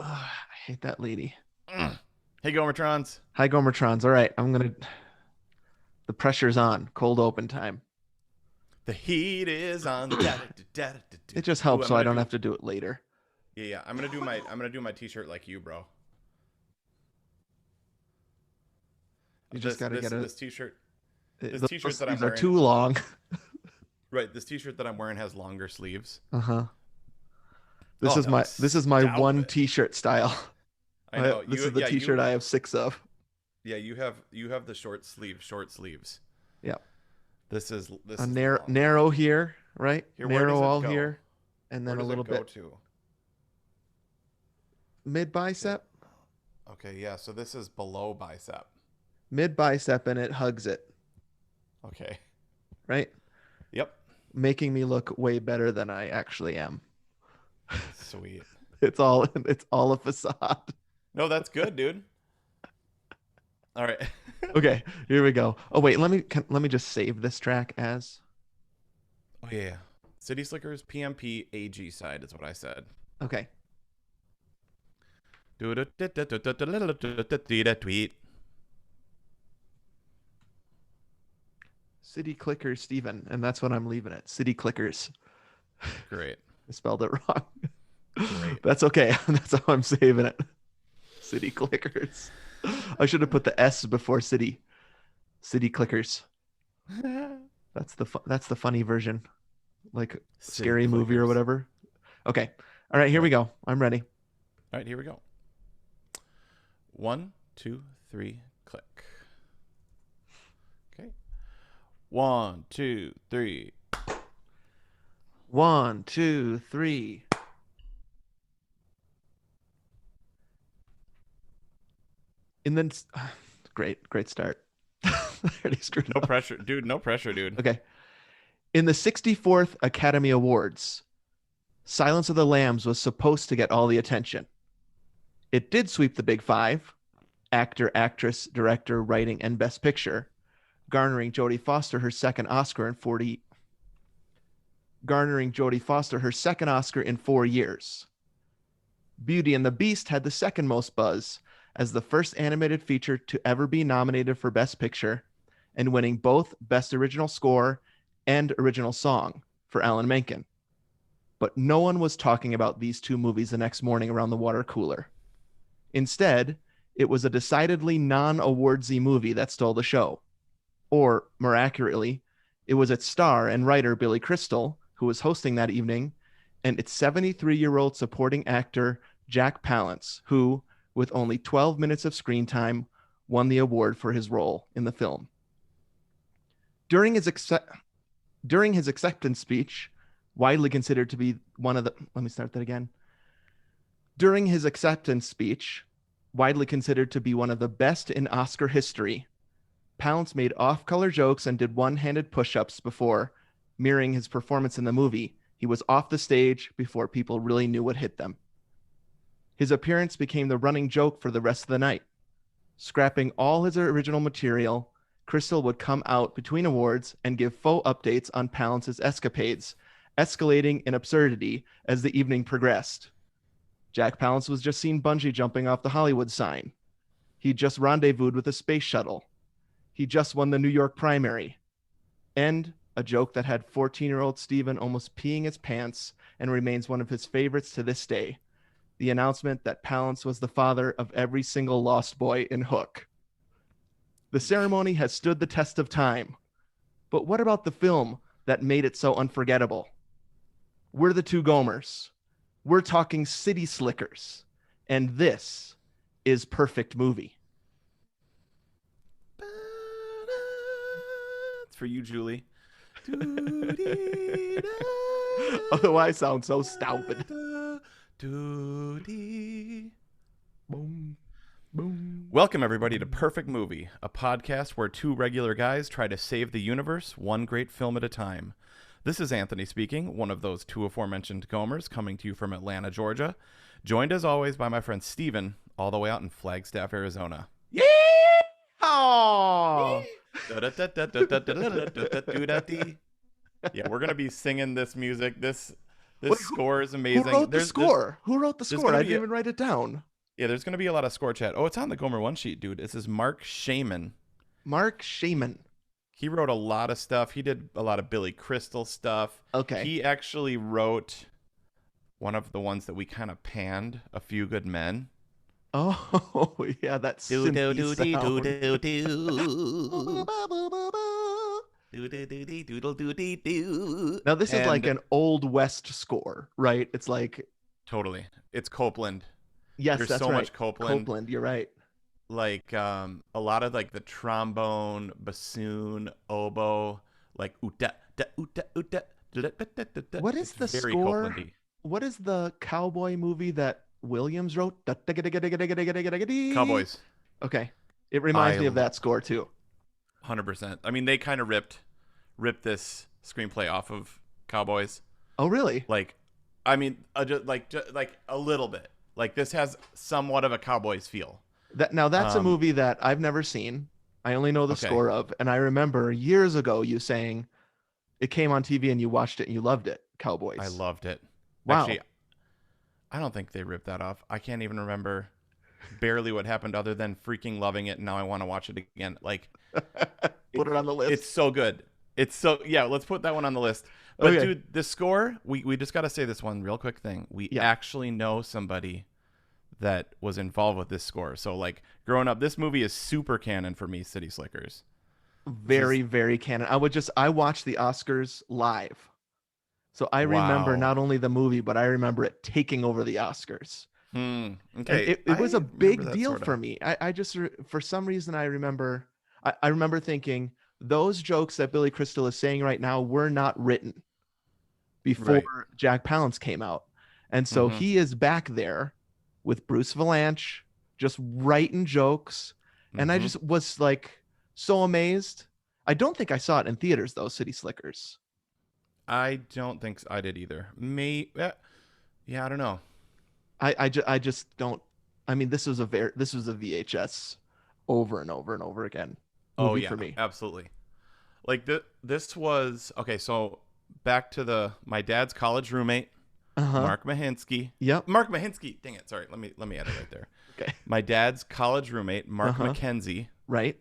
I hate that lady. Mm. Hey, Gomertrons. Hi, Gomertrons. All right, the pressure's on. Cold open time. The heat is on. Da, da, da, da, da, da, It da. just Ooh, helps I'm so I gonna don't do. have to do it later. Yeah, yeah. I'm gonna do my T-shirt like you, bro. You just This got to this get a. this T-shirt. This Those T-shirt that I'm sleeves are wearing. too long. Right. This T-shirt that I'm wearing has longer sleeves. Uh huh. This Oh is no, my this is my style one fit. T-shirt style. I know. This You is the yeah T-shirt you I have six of. yeah you have the short sleeves. Yeah, This a is the long one. narrow here, right? Here, where does Narrow it all go? here, and Where then a does little it go bit to? mid Yeah. bicep, Okay. Yeah. So this is below bicep. mid bicep, and it hugs it, Okay. right? Yep. Making me look way better than I actually am. Sweet. It's all a facade. No, that's good, dude. All right. Okay, here we go. Oh wait, let me just save this track as. Oh yeah. City Slickers PMP AG side is what I said. Okay. Tweet. City Clickers Steven, and that's what I'm leaving it. City Clickers. Great. I spelled it wrong. Great. That's okay. That's how I'm saving it. City Clickers. I should have put the S before city. City Clickers. That's the funny version. Like City scary movie or Clickers. whatever. Okay. All right, here we Right. go. I'm ready. All right, here we go. 1, 2, 3, click. Okay. 1, 2, 3. 1, 2, 3. And then great start. I already screwed No up. pressure, dude. No pressure, dude. Okay. In the 64th Academy Awards, Silence of the Lambs was supposed to get all the attention. It did sweep the big five: actor, actress, director, writing, and best picture, garnering Jodie Foster her second Oscar in 40 garnering Jodie Foster her second Oscar in 4 years. Beauty and the Beast had the second most buzz as the first animated feature to ever be nominated for Best Picture and winning both Best Original Score and Original Song for Alan Menken. But no one was talking about these two movies the next morning around the water cooler. Instead, it was a decidedly non-awardsy movie that stole the show. Or, more accurately, it was its star and writer Billy Crystal, who was hosting that evening, and its 73-year-old supporting actor Jack Palance, who, with only 12 minutes of screen time, won the award for his role in the film. During his acceptance speech, widely considered to be one of the let me start that again. During his acceptance speech, widely considered to be one of the best in Oscar history, Palance made off-color jokes and did one-handed push-ups before, mirroring his performance in the movie. He was off the stage before people really knew what hit them. His appearance became the running joke for the rest of the night. Scrapping all his original material, Crystal would come out between awards and give faux updates on Palance's escapades, escalating in absurdity as the evening progressed. Jack Palance was just seen bungee jumping off the Hollywood sign. He just rendezvoused with a space shuttle. He just won the New York primary. And a joke that had 14-year-old Steven almost peeing his pants and remains one of his favorites to this day: the announcement that Palance was the father of every single lost boy in Hook. The ceremony has stood the test of time. But what about the film that made it so unforgettable? We're the two Gomers. We're talking City Slickers. And this is Perfect Movie. It's for you, Julie. Oh, I sound so stupid. Boom, boom. Welcome, everybody, to Perfect Movie, a podcast where two regular guys try to save the universe one great film at a time. This is Anthony speaking, one of those two aforementioned Gomers, coming to you from Atlanta, Georgia, joined as always by my friend Steven, all the way out in Flagstaff, Arizona. Yeah! Oh! Yeah, we're going to be singing this music. This Wait, score is who amazing. wrote the score? Who wrote the there's score? gonna I be didn't even write it down. there's gonna be a lot of score chat. Oh, it's on the Gomer One sheet, dude. This is Mark Shaman. Mark Shaman. He wrote a lot of stuff. He did a lot of Billy Crystal stuff. Okay. He actually wrote one of the ones that we kind of panned, A Few Good Men. Oh, yeah, that's Do do do synthy do sound. do do. Do do do do doodle do dee do. Now this is like And an old West score, right? It's like, totally, it's Copeland. yes, There's that's so right. much Copeland. Copeland, you're right. Like a lot of like the trombone, bassoon, oboe, like uta da uta uta. What is It's the very score? Copelandy. What is the cowboy movie that Williams wrote? Cowboys. Okay. It reminds I me of that score too. 100%. I mean, they kind of ripped this screenplay off of Cowboys. Oh, really? Like, I mean, just like a little bit. Like this has somewhat of a Cowboys feel. Now that's a Um, movie that I've never seen. I only know the Okay. score of, and I remember years ago you saying it came on TV and you watched it and you loved it. Cowboys. I loved it. Wow. Actually, I don't think they ripped that off. I can't even remember barely what happened other than freaking loving it. And now I want to watch it again. Like, Put it on the list. it's so good. It's so, yeah, let's put that one on the list. But Okay. dude, the score, we just got to say this one real quick thing. We Yeah. actually know somebody that was involved with this score. So like growing up, this movie is super canon for me, City Slickers. Very, very canon. I watched the Oscars live. So I remember Wow. not only the movie, but I remember it taking over the Oscars. Okay. And it was I a big remember that deal sorta. for me. I just, for some reason, I remember thinking those jokes that Billy Crystal is saying right now were not written before Right. Jack Palance came out. And so Mhm. he is back there with Bruce Valanche, just writing jokes. And I Mhm. just was like so amazed. I don't think I saw it in theaters though, City Slickers. I don't think I did either. Yeah, I don't know. I just don't. I mean, this was a VHS over and over and over again Oh movie yeah, for me. absolutely. Like this was okay. So back to my dad's college roommate, Uh-huh. Mark Mahinsky. Yep. Mark Mahinsky. Dang it. Sorry. Let me edit right there. Okay. My dad's college roommate, Mark Uh-huh. McKenzie. Right.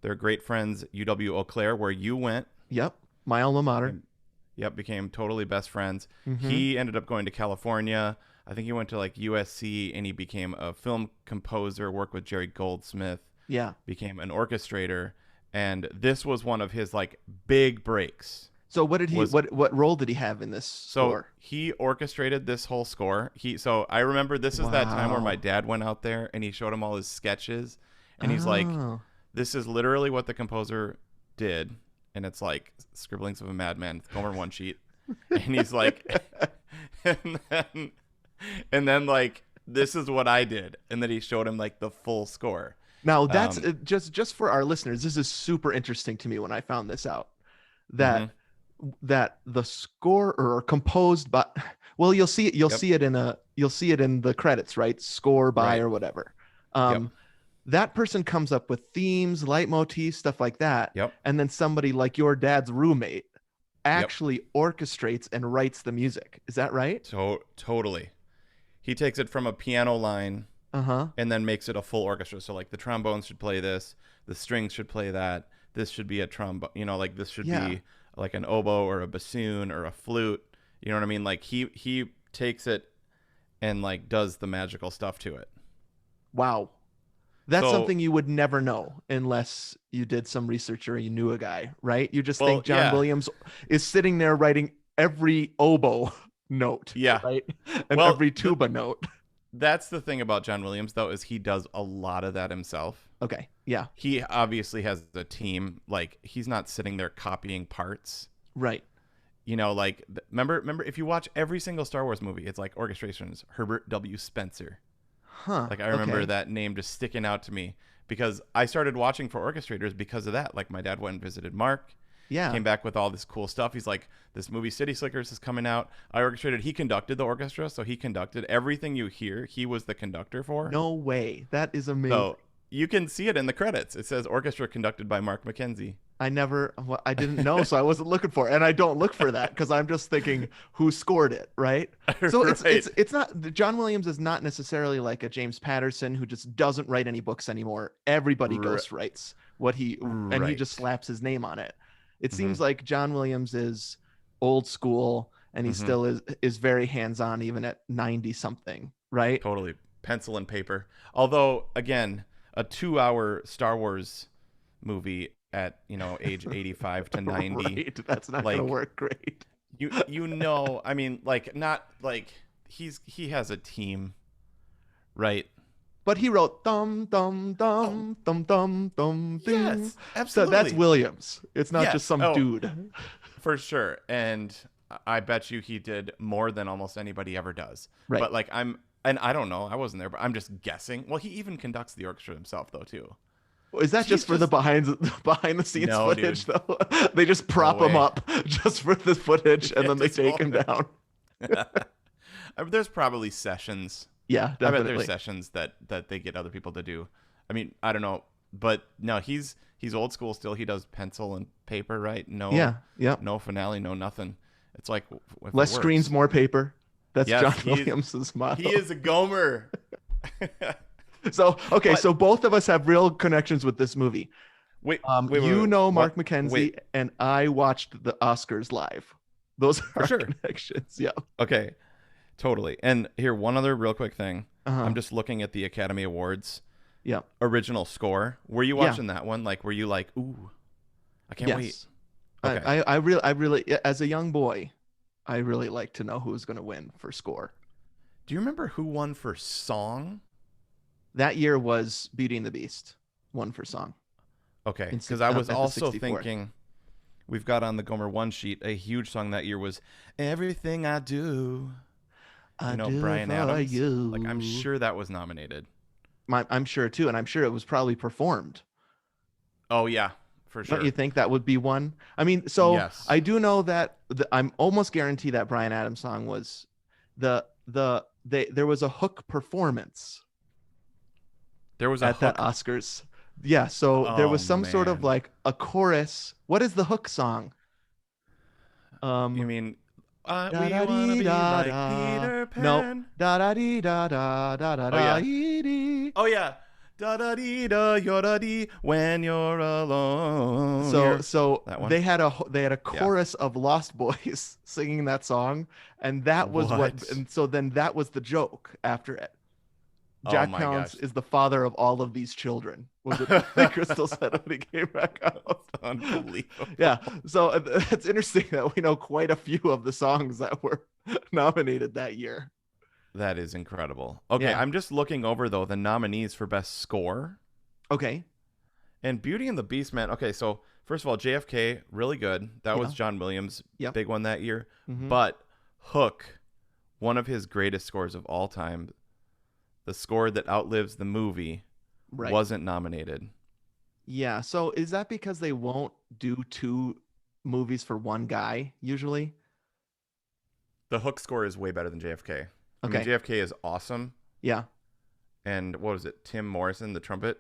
They're great friends. UW Eau Claire, where you went. Yep. My alma mater. Yep, became totally best friends. Mhm. He ended up going to California. I think he went to like USC and he became a film composer, worked with Jerry Goldsmith, Yeah. became an orchestrator, and this was one of his like big breaks. So what did he Was- what role did he have in this So score? he orchestrated this whole score. So I remember this is that time where Wow. my dad went out there and he showed him all his sketches and he's like, Oh. this is literally what the composer did, and it's like scribblings of a madman, Gomer One sheet, and he's like, and then like this is what I did, and then he showed him like the full score. Now that's Um, just for our listeners. This is super interesting to me when I found this out. That that the score or composed by, well, you'll see it Yep. you'll see it in the credits, right? Score by Right. or whatever. Yep. That person comes up with themes, leitmotifs, stuff like that. Yep. And then somebody like your dad's roommate actually orchestrates and writes the music. Is that right? Totally. He takes it from a piano line Uh-huh. and then makes it a full orchestra. So like the trombones should play this, the strings should play that. This should be a trombone, like this should Yeah. be like an oboe or a bassoon or a flute. You know what I mean? Like he takes it and like does the magical stuff to it. Wow. That's So- something you would never know unless you did some research or you knew a guy, right? You just Well, think John yeah. Williams is sitting there writing every oboe note, Yeah. right? And Well, every tuba note. That's the thing about John Williams though, is he does a lot of that himself. Okay. Yeah. He obviously has a team. Like he's not sitting there copying parts. Right. Like remember if you watch every single Star Wars movie, it's like orchestrations Herbert W. Spencer. Huh. Like I remember okay. that name just sticking out to me because I started watching for orchestrators because of that. Like my dad went and visited Mark, Yeah. came back with all this cool stuff. He's like, this movie City Slickers is coming out. I orchestrated. He conducted the orchestra, so he conducted everything you hear. He was the conductor for. No way. That is amazing. So you can see it in the credits. It says orchestra conducted by Mark McKenzie. I didn't know, so I wasn't looking for it. And I don't look for that because I'm just thinking who scored it, right? So it's Right. it's not John Williams is not necessarily like a James Patterson who just doesn't write any books anymore. Everybody R- ghostwrites what he just right. slaps his name on it. It Mm-hmm. seems like John Williams is old school and he Mm-hmm. still is very hands-on even at 90 something, right? Totally. Pencil and paper. Although, again, a 2-hour Star Wars movie at, age 85 to 90, Right. That's not going to like, work great. I mean, like, not like he has a team, right? But he wrote dum dum Oh, dum dum dum dum ding. yes, So that's absolutely. Williams. It's not just Yes. some Oh, dude. for sure. And I bet you he did more than almost anybody ever does. Right. But like and I don't know, I wasn't there, but I'm just guessing. Well, he even conducts the orchestra himself though too. Is that He's just for the just behind the scenes no, footage dude. though? They just No prop him way. up just for the footage and Yeah, then they just take hold him it. down. I mean, there's probably sessions. Yeah, I bet there's definitely. sessions that they get other people to do. I mean, I don't know, but no, he's old school still. He does pencil and paper, right? No, Yeah, yeah. no finale, no nothing. It's like if it Less screens, works. more paper. That's John Yes, Williams's he motto. is a Gomer. So, okay, But so both of us have real connections with this movie. You know Mark what? McKenzie, Wait, and I watched the Oscars live. Those are for our sure. connections. Yeah. Okay, totally. And here, one other real quick thing. Uh-huh. I'm just looking at the Academy Awards Yeah. original score. Were you Yeah. watching that one? Like, were you like, ooh, I can't wait? Yes. Okay. I really, as a young boy, I really like to know who was going to win for score. Do you remember who won for song? That year was Beauty and the Beast, one for song. Okay, In because I was at the also 64th. thinking we've got on the Gomer One sheet a huge song that year was "Everything I Do." I You know, do Brian for Adams. you. Like I'm sure that was nominated. I'm sure too, and I'm sure it was probably performed. Oh yeah, for Don't sure. you think that would be one? I mean, so Yes. I do know that I'm almost guaranteed that Brian Adams song was there was a hook performance There was a at that hook. Oscars. Yeah, so there Oh was some sort of man. like a chorus. What is the hook song? You Um, mean da we da wanna dee be da like da. Peter No, Pan? da da dee da da da da Oh da yeah. dee. Oh yeah. Da da dee da yo da dee when you're alone. So That one. they had a Yeah. chorus of Lost Boys singing that song, and that was What? and so then that was the joke after it. Oh Jack my Palance gosh. is the father of all of these children. Was it Crystal said when he came back out? Unbelievable. Yeah, so it's interesting that we know quite a few of the songs that were nominated that year. That is incredible. Okay, Yeah. I'm just looking over though the nominees for best score. Okay. And Beauty and the Beast, man. Okay, so first of all, JFK, really good. That was Yeah. John Williams, Yep. big one that year. Mhm. But Hook, one of his greatest scores of all time, the score that outlives the movie, Right. wasn't nominated. Yeah. So is that because they won't do two movies for one guy usually? The Hook score is way better than JFK. I mean, Okay. JFK is awesome. Yeah. And what was it? Tim Morrison, the trumpet,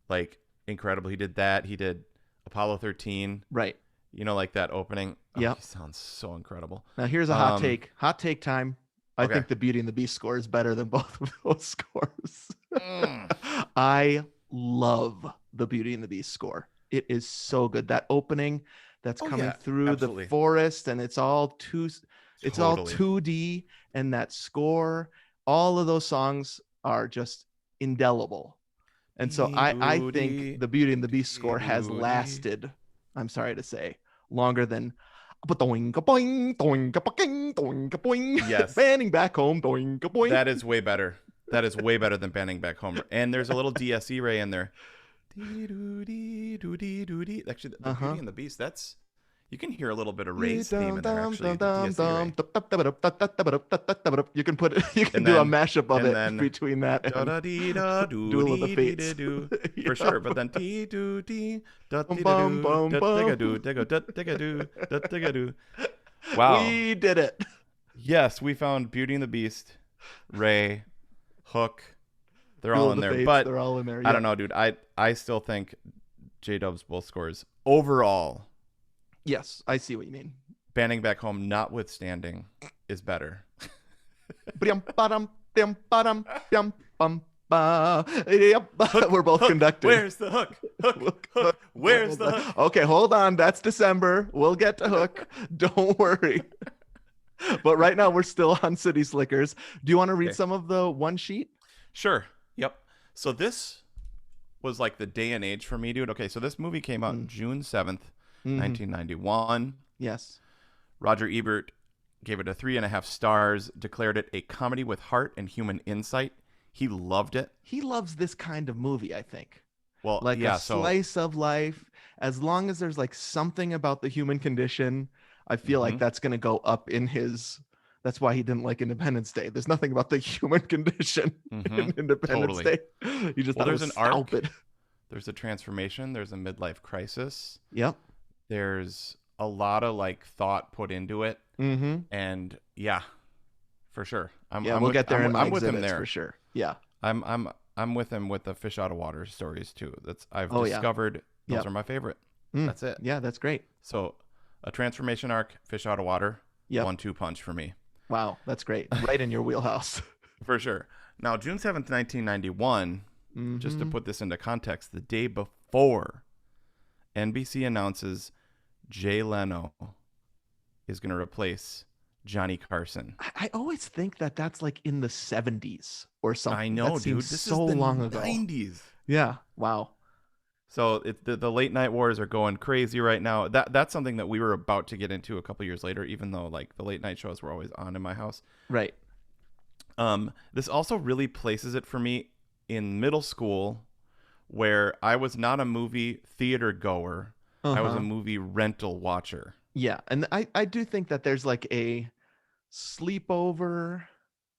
like incredible. He did that. He did Apollo 13. Right. You know, like that opening. Oh, Yep. he sounds so incredible. Now here's a hot Um, take. Hot take time. I okay. think the Beauty and the Beast score is better than both of those scores. Mm. I love the Beauty and the Beast score. It is so good. That opening that's Oh, coming yeah, through absolutely. the forest and it's all all Totally. 2D, and that score, all of those songs are just indelible. And so I think the Beauty and the Beast score has Dee-doo-dee. lasted, I'm sorry to say, longer than boing boing boing boing boing boing. Yes. Banning back home boing boing. That is way better. That is way better than Banning Back Home. And there's a little DSE Ray in there. Dee-doo-dee-doo-dee-doo-dee. Actually, the Beauty and the Beast, that's... You can hear a little bit of Ray's theme in there, actually. The DSE Ray. You can you can And do a then- mashup of and it then- between that and Duel of the Fates. Da-da-dee-da-doo-dee-dee-doo. Yeah. For sure, but then dee-doo-dee, Bum, da-dee-da-doo, bum, bum. da-digga-doo, digga-dut-digga-doo, da-digga-doo. Wow. We did it. Yes, we found Beauty and the Beast, Ray, Hook. They're Duel all of in the there. Fates, But they're all in there. I don't know, dude. I still think J-Dub's both scores overall, Yes, I see what you mean. Banning Back Home notwithstanding is better. Brum, ba-dum, bum, ba-dum, bum, bum, ba. Yep. We're both Hook, conducting. where's the hook? Hook, where's the hook? Okay, hold on. That's December. We'll get to Hook. Don't worry. But right now we're still on City Slickers. Do you want to read Okay. some of the one sheet? Sure. Yep. So this was like the day and age for me, dude. Okay, so this movie came out June 7th, 1991. Yes. Roger Ebert gave it a 3.5 stars, declared it a comedy with heart and human insight. He loved it. He loves this kind of movie, I think. Well, Like yeah, a slice of life. As long as there's like something about the human condition, I feel like that's going to go up in his. That's why he didn't like Independence Day. There's nothing about the human condition in Independence Day. You just thought there's it was an arc. stupid. There's a transformation. There's a midlife crisis. Yep. There's a lot of like thought put into it. Mm-hmm. And yeah, for sure. We'll get there in my I'm with him exhibits there for sure. Yeah. I'm with him with the fish out of water stories too. I've Oh, yeah. discovered those Yep. are my favorite. Mm. That's it. Yeah, that's great. So a transformation arc, fish out of water, Yep. 1-2 punch for me. Wow, that's great. Right in your wheelhouse. For sure. Now, June 7th, 1991, just to Mhm. put this into context, the day before, NBC announces Jay Leno is going to replace Johnny Carson. I always think that that's like in the 70s or something. I know, that dude. seems This so is the long ago. 90s. Yeah. Wow. So the late night wars are going crazy right now. That's something that we were about to get into a couple years later, even though like the late night shows were always on in my house. Right. This also really places it for me in middle school, where I was not a movie theater goer. I was a movie rental watcher. Yeah, and I do think that there's like a sleepover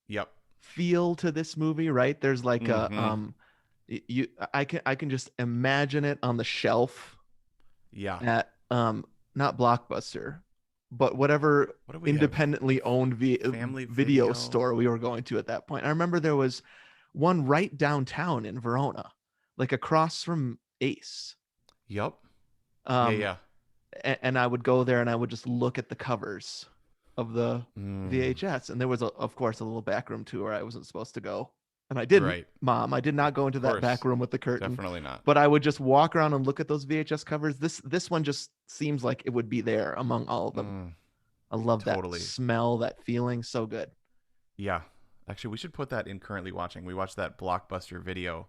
Yep. feel to this movie, right? There's like a I can just imagine it on the shelf Yeah. at not Blockbuster, but whatever What do we have? independently owned Family video Video? store we were going to at that point. I remember there was one right downtown in Verona, like across from Ace. Yep. Um, yeah. and I would go there and I would just look at the covers of the VHS. And there was, of course, a little back room too where I wasn't supposed to go. And I didn't, Right. Mom. I did not go into that course. back room with the curtain. Definitely not. But I would just walk around and look at those VHS covers. This one just seems like it would be there among all of them. I love Totally. that smell, that feeling. So good. Yeah. Actually, we should put that in currently watching. We watched that Blockbuster video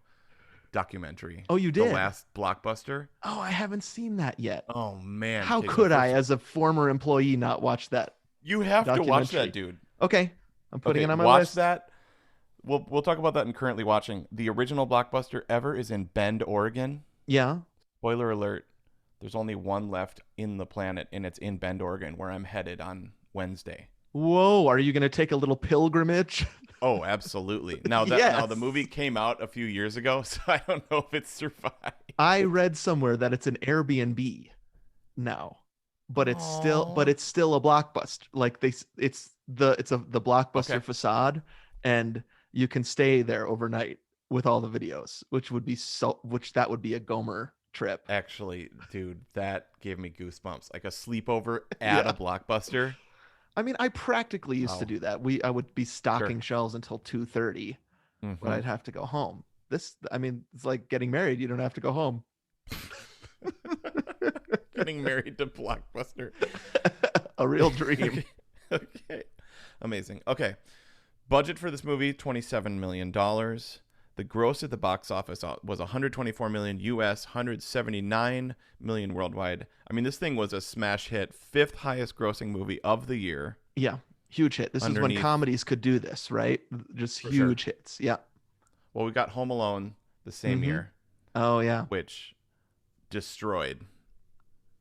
documentary. Oh, you The did? last Blockbuster. Oh, I haven't seen that yet. Oh man. How Okay, the could I, first- as a former employee, not watch that? You have to watch documentary? that, dude. Okay. I'm putting it on my watch list. that. We'll talk about that in currently watching. The original Blockbuster ever is in Bend, Oregon. Yeah. Spoiler alert. There's only one left in the planet, and it's in Bend, Oregon, where I'm headed on Wednesday. Whoa. Are you going to take a little pilgrimage? Oh, absolutely. Now the movie came out a few years ago, so I don't know if it's survived. I read somewhere that it's an Airbnb now, but it's still a Blockbuster. Like it's the Blockbuster facade, and you can stay there overnight with all the videos, which would be a Gomer trip. Actually, dude, that gave me goosebumps. Like a sleepover at a Blockbuster. I mean, I practically used to do that. I would be stocking shelves until 2:30, but I'd have to go home. It's like getting married. You don't have to go home. Getting married to Blockbuster. A real dream. Okay. Amazing. Okay. Budget for this movie, $27 million. The gross at the box office was $124 million US, $179 million worldwide. I mean, this thing was a smash hit, 5th highest grossing movie of the year. Yeah, huge hit. This is when comedies could do this, right? Just huge hits. Yeah. Well, we got Home Alone the same year. Oh, yeah. Which destroyed.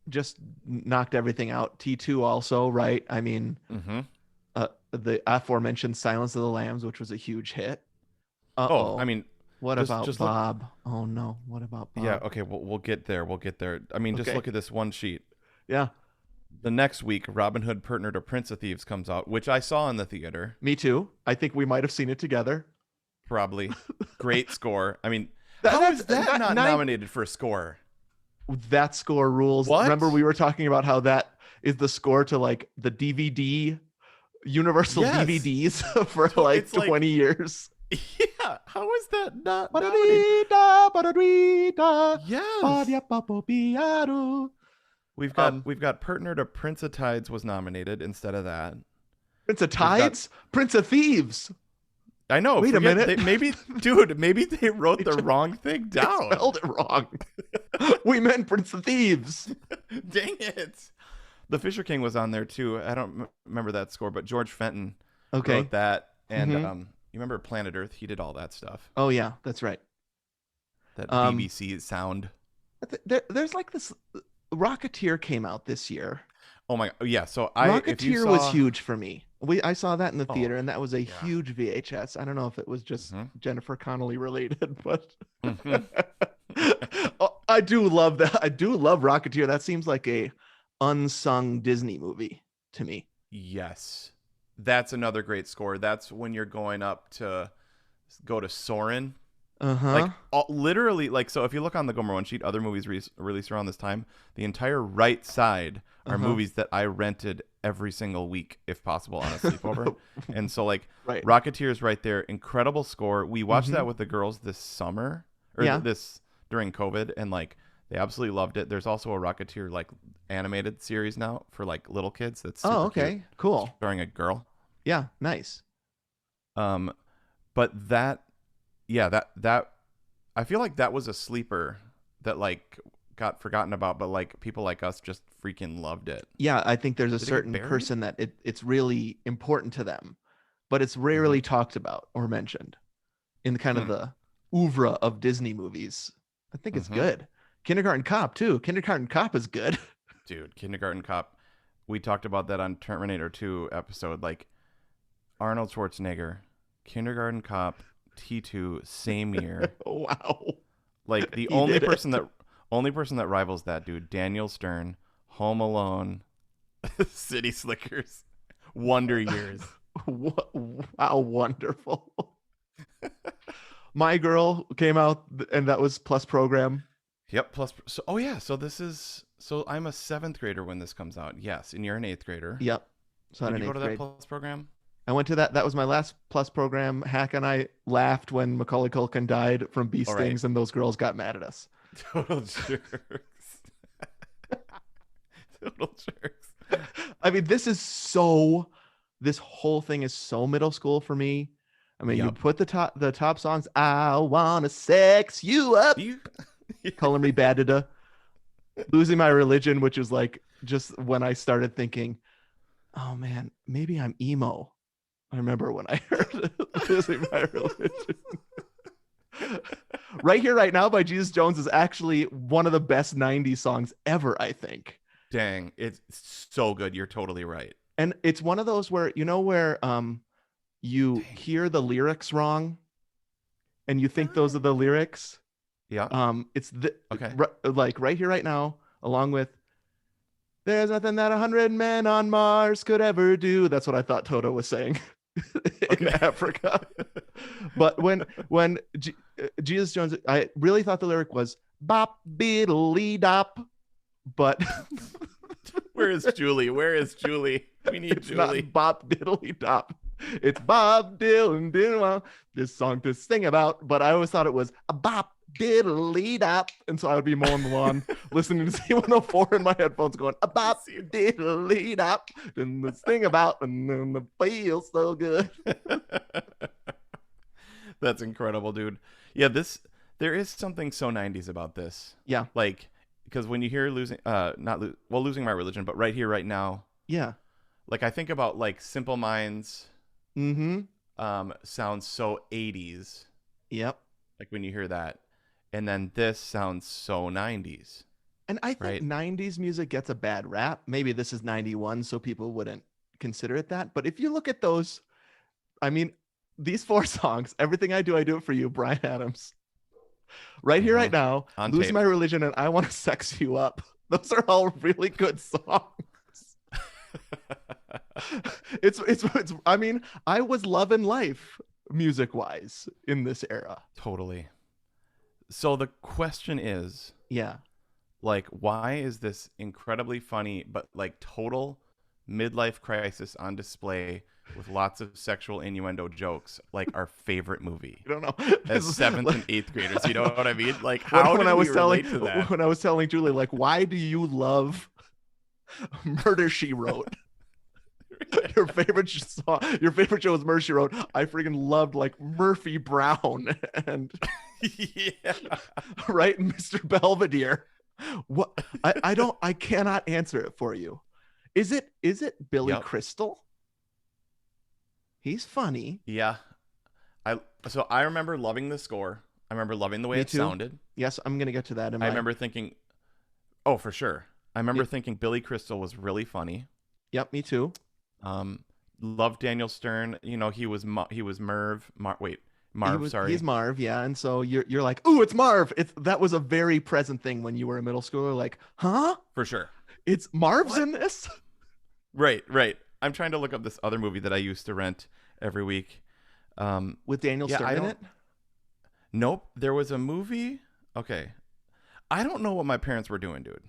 Just knocked everything out. T2 also, right? I mean, the aforementioned Silence of the Lambs, which was a huge hit. Oh, I mean, what about Bob? Oh no, what about Bob? Yeah, okay, we'll get there. We'll get there. I mean, just look at this one sheet. Yeah. The next week, Robin Hood, Partner to Prince of Thieves comes out, which I saw in the theater. Me too. I think we might have seen it together. Probably. Great score. I mean, how is that not nominated for a score? That score rules. What? Remember, we were talking about how that is the score to like the DVD, Universal Yes. DVDs for like It's like 20 years. yeah. How is that not nominated? Ba-da-dee-da, ba-da-dee-da, Yes. ba-dia-ba-bo-be-a-do. We've got Partner to Prince of Tides was nominated instead of that. Prince of We've got Tides, Prince of Thieves. I know. Wait a Forget minute. maybe, dude. Maybe they wrote the wrong thing They down. spelled it wrong. We meant Prince of Thieves. Dang it! The Fisher King was on there too. I don't remember that score, but George Fenton Okay. wrote that, and Mhm. you remember Planet Earth? He did all that stuff. Oh yeah, that's right. That Um, BBC sound. there's like this. Rocketeer came out this year. Oh my, yeah. So if you Rocketeer saw, was huge for me. I saw that in the Oh, theater, and that was a yeah. huge VHS. I don't know if it was just Mhm. Jennifer Connelly related, but Mhm. Oh, I do love that. I do love Rocketeer. That seems like a unsung Disney movie to me. Yes, that's another great score. That's when you're going up to go to Soren. Uh-huh. Like literally, like so. If you look on the Gomer One sheet, other movies released around this time, the entire right side are Uh-huh. movies that I rented every single week, if possible, on a sleepover. And so, like, Right. Rocketeer's right there. Incredible score. We watched Mhm. that with the girls this summer, or Yeah. this during COVID, and like they absolutely loved it. There's also a Rocketeer like animated series now for like little kids. That's super Oh, okay. cute, Cool. starring a girl. Yeah, nice. Um, but that, yeah, that I feel like that was a sleeper that like got forgotten about, but like people like us just freaking loved it. Yeah, I think there's a Did it get certain buried? person that it's really important to them, but it's rarely talked about or mentioned in kind of Hmm. the oeuvre of Disney movies. I think it's Mhm. good. Kindergarten Cop too. Kindergarten Cop is good. Dude, Kindergarten Cop. We talked about that on Terminator 2 episode. Like Arnold Schwarzenegger, Kindergarten Cop, T2, same year. Wow. Like the He only did it. person that rivals that dude, Daniel Stern, Home Alone, City Slickers, Wonder Years. Wow, wonderful. My Girl came out and that was Plus program. Yep. Plus, so oh yeah. So I'm a 7th grader when this comes out. Yes, and you're an 8th grader. Yep. So Did in you go eighth to that grade. Plus program? I went to that. That was my last Plus program. Hack and I laughed when Macaulay Culkin died from bee All right. stings, and those girls got mad at us. Total jerks. Total jerks. I mean, this whole thing is so middle school for me. I mean, you Yep. put the top songs. I wanna sex you up. You, Color me bad to losing my religion, which is like just when I started thinking, oh man, maybe I'm emo. I remember when I heard losing my religion. Right Here, Right Now by Jesus Jones is actually one of the best 90s songs ever, I think. dang, it's so good. You're totally right. And it's one of those where where you Dang. hear the lyrics wrong and you think those are the lyrics. Yeah. It's the Okay. like Right Here, Right Now, along with There's Nothing That 100 Men on Mars Could Ever Do. That's what I thought Toto was saying in Okay. Africa. But when Jesus Jones, I really thought the lyric was bop biddly dop, but Where is Julie? Where is Julie? We need it's Julie. not bop diddly dop. It's Bob Dylan Dylan. This song to sing about, but I always thought it was a bop diddly dop, and so I would be mowing the lawn listening to C104 in my headphones, going a bop diddly dop, and this thing about, and then the feels so good. That's incredible, dude. Yeah, there is something so 90s about this. Yeah, Like, because when you hear losing losing my religion, but Right Here, Right Now, yeah. like I think about like Simple Minds Mm-hmm. sounds so 80s, Yep. like when you hear that. And then this sounds so 90s. And I think Right. 90s music gets a bad rap. Maybe this is 91, so people wouldn't consider it that. But if you look at those, I mean, these 4 songs, Everything I Do It For You, Bryan Adams, Right Here, Right Now, On Losing tape. My Religion, and I Want to Sex You Up. Those are all really good songs. It's I mean, I was loving life music wise in this era. Totally. So the question is, Yeah. Like, why is this incredibly funny but like total midlife crisis on display with lots of sexual innuendo jokes like our favorite movie I don't know. as This is seventh like, and eighth graders? You know what I mean? Like, how when did I we was telling relate to that? when I was telling Julie, like, why do you love Murder She Wrote? Your favorite show is Murder She Wrote. I freaking loved like Murphy Brown and Yeah. right, Mr. Belvedere. What I cannot answer it for you. Is it Billy Yep. Crystal? He's funny. Yeah. I remember loving the score. I remember loving the way Me it too. sounded. Yes, I'm gonna get to that in I my. remember thinking, oh, for sure. I remember Yep, thinking Billy Crystal was really funny. yep, me too. Um, loved Daniel Stern. You know, he was Merv. Marv. He's Sorry, Marv, yeah. And so you're like, "Ooh, it's Marv." That was a very present thing when you were a middle schooler, like, "Huh? for sure. It's Marv's What? in this?" Right, right. I'm trying to look up this other movie that I used to rent every week. With Daniel Yeah, I Stern in don't. it? Nope. There was a movie. Okay, I don't know what my parents were doing, dude.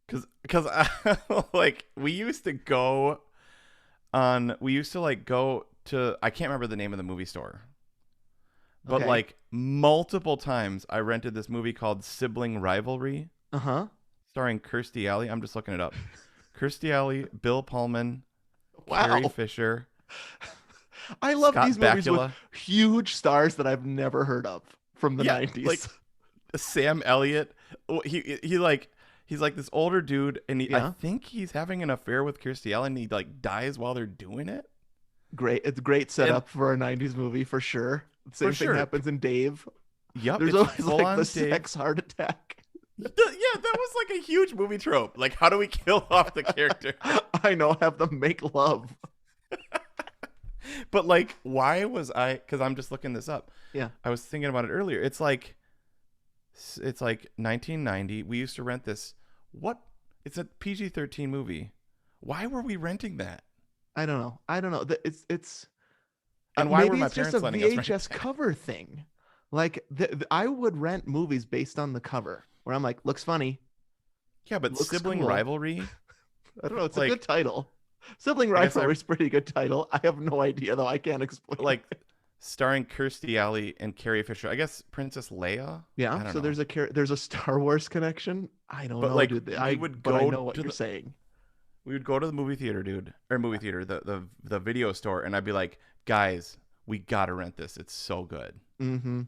Cause like we used to like go to, I can't remember the name of the movie store, but Okay. like multiple times I rented this movie called Sibling Rivalry, Uh-huh. starring Kirstie Alley. I'm just looking it up. Kirstie Alley, Bill Pullman, Carrie Wow. Fisher, I love Scott these movies with Bakula. huge stars that I've never heard of from the Yeah, like 90s. Sam Elliott. He's like this older dude, and I Yeah. think he's having an affair with Kirstie Alley, and he like dies while they're doing it. Great. It's a great And setup for a 90s movie for sure. for Same thing sure, happens in Dave. yep, There's it's always full like on the Dave. sex heart attack. Yeah, that was like a huge movie trope. Like, how do we kill off the character? I know, have them make love. But like, why was I? Because I'm just looking this up. Yeah. I was thinking about it earlier. It's like 1990. We used to rent this. What? It's a PG-13 movie. Why were we renting that? I don't know. I don't know. It's And why were maybe my it's just parents a letting us rent VHS that? cover thing. Like I would rent movies based on the cover, where I'm like, looks funny, Yeah, but looks sibling cool. rivalry. I don't know. It's a Like, good title. Sibling I guess Rivalry is pretty good title. I have no idea though. I can't explain. like starring Kirstie Alley and Carrie Fisher. I guess Princess Leia. I Yeah. don't So know. there's a Star Wars connection. I don't But know, like, dude. we would But I go know what to you're the saying. we would go to the movie theater, dude, or movie theater, the video store, and I'd be like, guys, we gotta rent this. It's so good. Mm-hmm.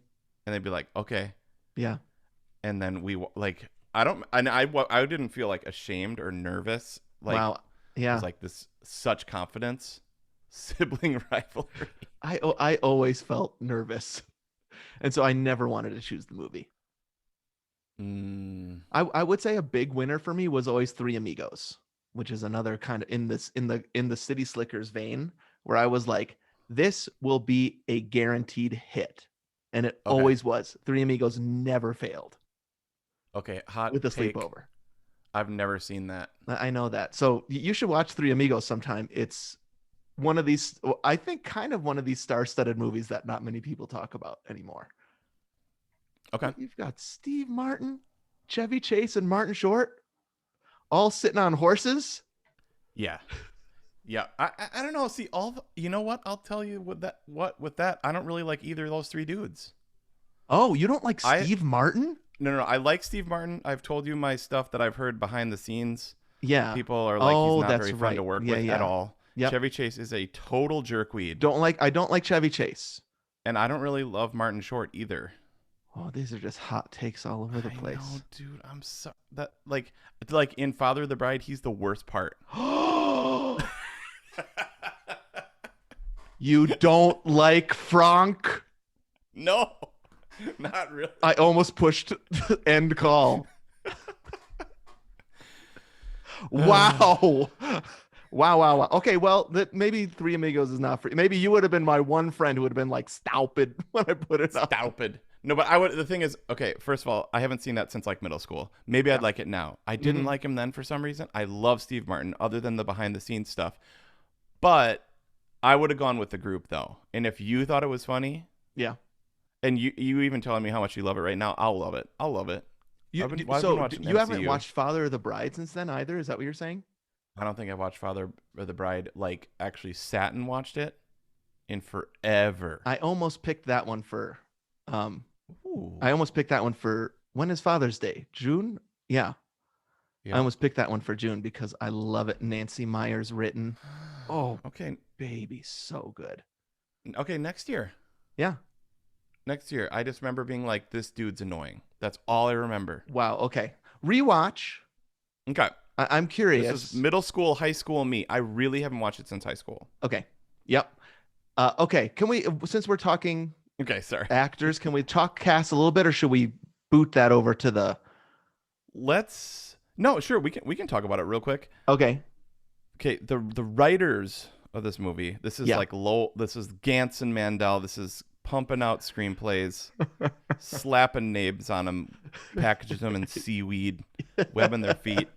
And they'd be like, okay. Yeah. And then like, I didn't feel like ashamed or nervous. Like, Wow. it Yeah. was like this such confidence, sibling rivalry. I always felt nervous, and so I never wanted to choose the movie. Mm, I would say a big winner for me was always Three Amigos, which is another kind of in the City Slickers vein, where I was like, this will be a guaranteed hit, and it okay. always was. Three Amigos never failed Okay. Hot with a take. sleepover. I've never seen that. I know that. So you should watch Three Amigos sometime. It's one of these, I think, kind of one of these star-studded movies that not many people talk about anymore. Okay. You've got Steve Martin, Chevy Chase, and Martin Short all sitting on horses. Yeah. Yeah. I don't know. See, you know what? I'll tell you with that, I don't really like either of those three dudes. Oh, you don't like I Steve Martin? No. I like Steve Martin. I've told you my stuff that I've heard behind the scenes. Yeah. People are like, Oh, he's not that's very fun right. to work Yeah, with yeah. at all. Yep. Chevy Chase is a total jerkweed. I don't like Chevy Chase. And I don't really love Martin Short either. Oh, these are just hot takes all over the place. I know, dude. I'm so that like in Father of the Bride, he's the worst part. You don't like Frank? No, not really. I almost pushed end call. Wow. Wow. Okay, well, maybe Three Amigos is not for you. Maybe you would have been my one friend who would have been like stupid when I put it up. Stupid. No, but I would. The thing is, okay. First of all, I haven't seen that since like middle school. Maybe I'd like it now. I didn't like him then for some reason. I love Steve Martin, other than the behind the scenes stuff. But I would have gone with the group though. And if you thought it was funny, Yeah. and you even telling me how much you love it right now, I'll love it. I'll love it. You, I've been so watching you haven't MCU. watched Father of the Bride since then either? Is that what you're saying? I don't think I've watched Father of the Bride, like actually sat and watched it in forever. I almost picked that one for um Ooh. I almost picked that one for when is Father's Day? June? Yeah. I Yeah. almost picked that one for June because I love it. Nancy Meyers written. Oh, Okay. baby, so good. Okay, next year. Yeah. Next year. I just remember being like, this dude's annoying. That's all I remember. Wow. Okay. Rewatch. Okay. I'm This curious. is middle school, high school me. I really haven't watched it since high school. Okay. Yep. Okay. Can we, since we're talking Okay, sorry. actors, can we talk cast a little bit, or should we boot that over to the? No, sure, we can talk about it real quick. Okay. Okay, the writers of this movie, this is Yeah. like this is Gantz and Mandel. This is pumping out screenplays, slapping nabs on them, packaging them in seaweed, webbing their feet.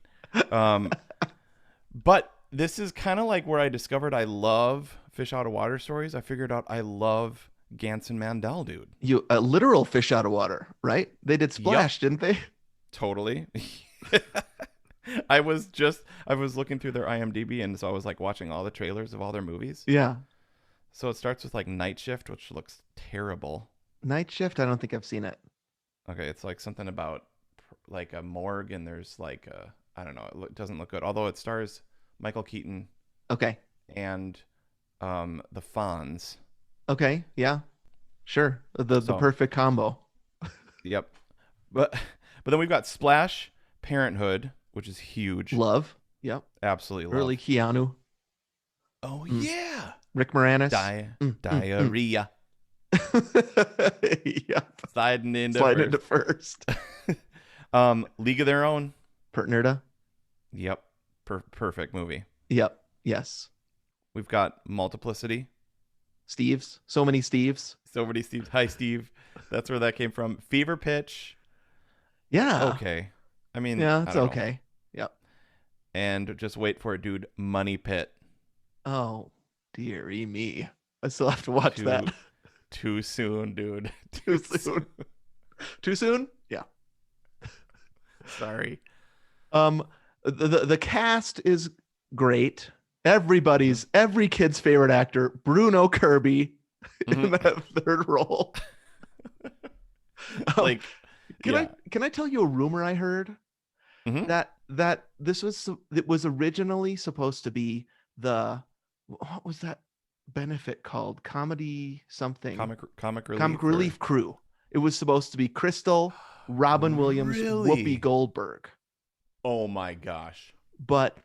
But this is kind of like where I discovered I love fish out of water stories. I figured out I love Gantz and Mandel, dude. You a literal fish out of water, right? They did Splash, didn't they? Totally. I was looking through their IMDb, and so I was like watching all the trailers of all their movies. Yeah. So it starts with like Night Shift, which looks terrible. Night Shift. I don't think I've seen it. Okay, it's like something about like a morgue, and there's like I don't know, it doesn't look good. Although it stars Michael Keaton Okay. and the Fonz. Okay. Yeah. Sure. The So- perfect combo. Yep. But then we've got Splash, Parenthood, which is huge. Love. Yep. Absolutely love. Early Keanu. Oh Mm. yeah. Rick Moranis. Diarrhea. Yep. Sliding into Slide into first. first. League of Their Own. Pert Nerda. Yep. Perfect movie. Yep. Yes. We've got Multiplicity. Steves. So many Steves. So many Steve. Hi, Steve. That's where that came from. Fever Pitch. Yeah. Okay. I mean, Yeah, I it's don't know. okay. Yep. And just wait for it, dude. Money Pit. Oh, dearie me. I still have to watch Too- that. Too soon, dude. Too soon. Too soon? Yeah. Sorry. The cast is great. Every kid's favorite actor, Bruno Kirby, in Mhm. that third role. Like, Can I tell you a rumor I heard? Mhm. That it was originally supposed to be what was that benefit called? Comedy something. comic relief. Comic or- Relief Crew. It was supposed to be Crystal, Robin Williams, Really? Whoopi Goldberg. Oh my gosh. But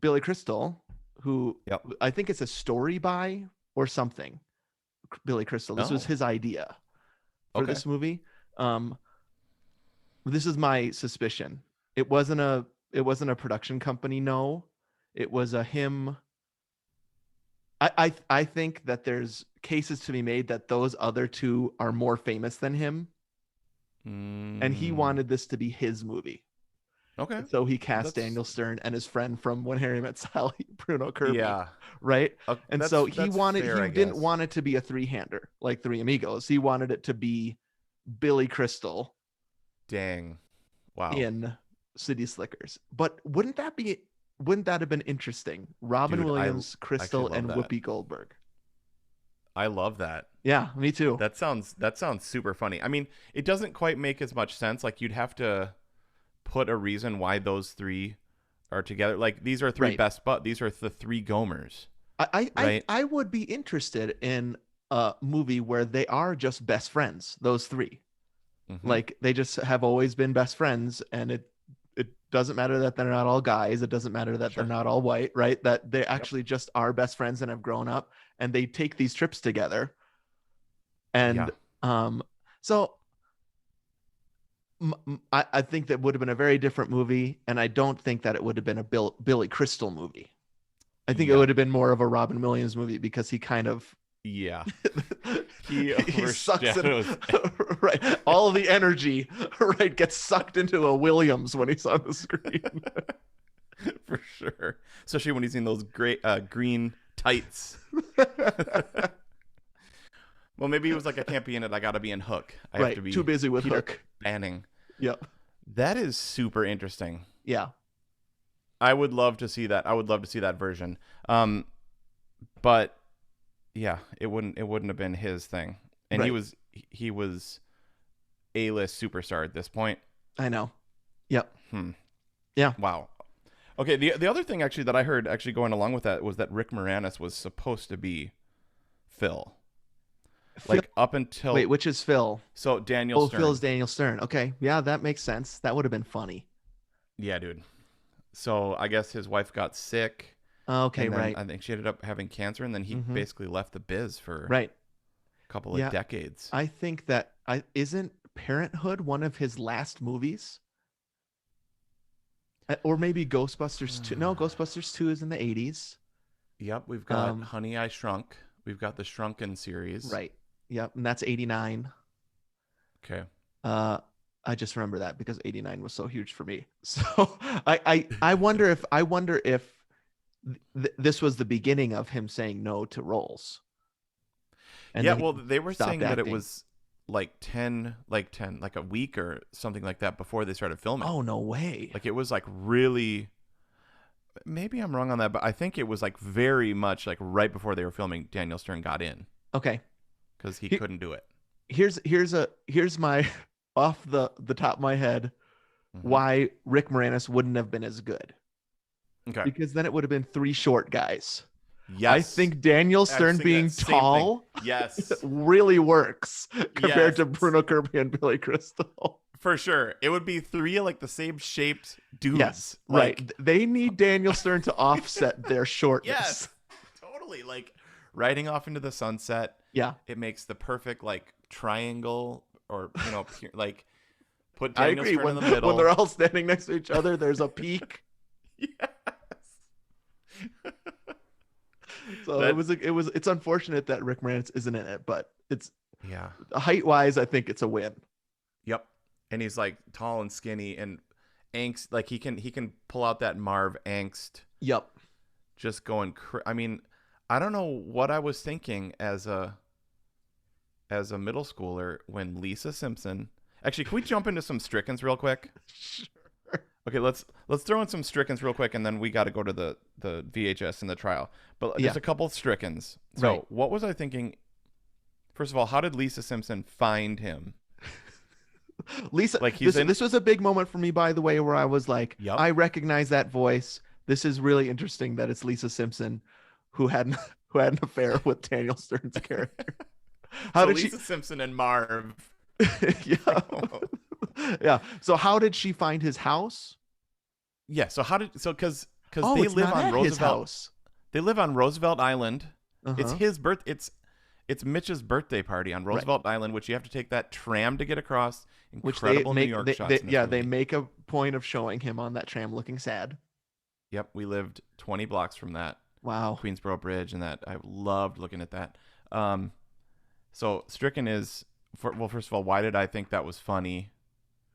Billy Crystal, who Yep. I think it's a story by or something. Billy Crystal. This was Oh. his idea for Okay. this movie. This is my suspicion. It wasn't a production company, no. It was a him. I think that there's cases to be made that those other two are more famous than him, and he Mm. wanted this to be his movie. Okay. So he cast That's- Daniel Stern and his friend from When Harry Met Sally, Bruno Kirby. Yeah. Right. And That's- so he that's wanted fair, I he didn't guess. want it to be a three-hander like Three Amigos. He wanted it to be Billy Crystal Dang. Wow. in City Slickers. But wouldn't that have been interesting? Robin Dude, I Williams, Crystal, love and that. Whoopi Goldberg. I love that. Yeah, me too. That sounds super funny. I mean, it doesn't quite make as much sense. Like you'd have to put a reason why those three are together. Like these are three Right. these are the three Gomers. I Right. would be interested in a movie where they are just best friends, those three. Mhm. Like they just have always been best friends, and it doesn't matter that they're not all guys. It doesn't matter that Sure. they're not all white, right? That they actually just are best friends and have grown up, and they take these trips together. And so I think that would have been a very different movie, and I don't think that it would have been a Billy Crystal movie. I think it Yeah. would have been more of a Robin Williams movie because he kind of Yeah. He sucks in, overshadows right. All of the energy, right, gets sucked into a Williams when he's on the screen. for sure. Especially when he's in those great green tights. Well, maybe he was like, I can't be in it. I got to be in Hook. I have Right, to be too busy with Peter Hook. Banning. Yep. That is super interesting. Yeah. I would love to see that. I would love to see that version. But yeah, it wouldn't have been his thing. And Right. he was A-list superstar at this point. I know. Yep. Hmm. Yeah. Wow. Okay, the other thing actually that I heard actually going along with that was that Rick Moranis was supposed to be Phil. Phil, Like up until wait, which is Phil? so Daniel Oh, Phil is Stern. Daniel Stern. Okay. Yeah, that makes sense. That would have been funny. Yeah, dude. So I guess his wife got sick Okay, and then right. I think she ended up having cancer and then he Mm-hmm. basically left the biz for Right. a couple of Yeah. decades. I think that I isn't Parenthood one of his last movies? Or maybe Ghostbusters 2. No, Ghostbusters 2 is in the 80s. Yep, we've got Honey I Shrunk. We've got the Shrunken series. Right. Yep, and that's 89. Okay. I just remember that because 89 was so huge for me. So I wonder if this was the beginning of him saying no to roles. And Yeah, then well, he they were stopped saying that it acting. was like a week or something like that before they started filming. Oh, no way. Like it was like really, maybe I'm wrong on that, but I think it was like very much like right before they were filming, Daniel Stern got in Okay. because he He- couldn't do it. Here's my off the top of my head Mhm. why Rick Moranis wouldn't have been as good. Okay. Because then it would have been three short guys. Yes. I think Daniel I was Stern thinking being that same tall thing. Yes. really works compared to Yes. Bruno Kirby and Billy Crystal. For sure. It would be three like the same shaped dudes. Yes, Like, right. They need Daniel Stern to offset their shortness. Yes. Totally. Like riding off into the sunset. Yeah, It makes the perfect like triangle or like put I Daniel agree. Stern When, in the middle. when they're all standing next to each other, there's a peak. Yes. So it's unfortunate that Rick Moranis isn't in it, but it's Yeah. height wise, I think it's a win. Yep. And he's like tall and skinny and angst. Like he can pull out that Marv angst. Yep. Just going. I mean, I don't know what I was thinking as a middle schooler when Lisa Simpson. Actually, can we jump into some Strickens real quick? Sure. Okay, let's throw in some Strickens real quick, and then we got to go to the VHS and the trial. But Yeah. there's a couple Strickens. So Right. what was I thinking? First of all, how did Lisa Simpson find him? Lisa, Like, he's this was a big moment for me, by the way, where I was like, Yep. I recognize that voice. This is really interesting that it's Lisa Simpson who had who had an affair with Daniel Stern's character. How So did Lisa Simpson and Marv. she? Yeah, yeah. So how did she find his house? Yeah. So because Oh, they it's live not on at his Roosevelt. house. They live on Roosevelt Island. It's Uh-huh. his birth. It's Mitch's birthday party on Roosevelt Island, which you have to take that tram to get across. Which they Incredible make, New York they, shots. they, in this yeah, movie. they make a point of showing him on that tram looking sad. Yep, we lived 20 blocks from that Wow. Queensboro Bridge, and that I loved looking at that. So Stricken is well. First of all, why did I think that was funny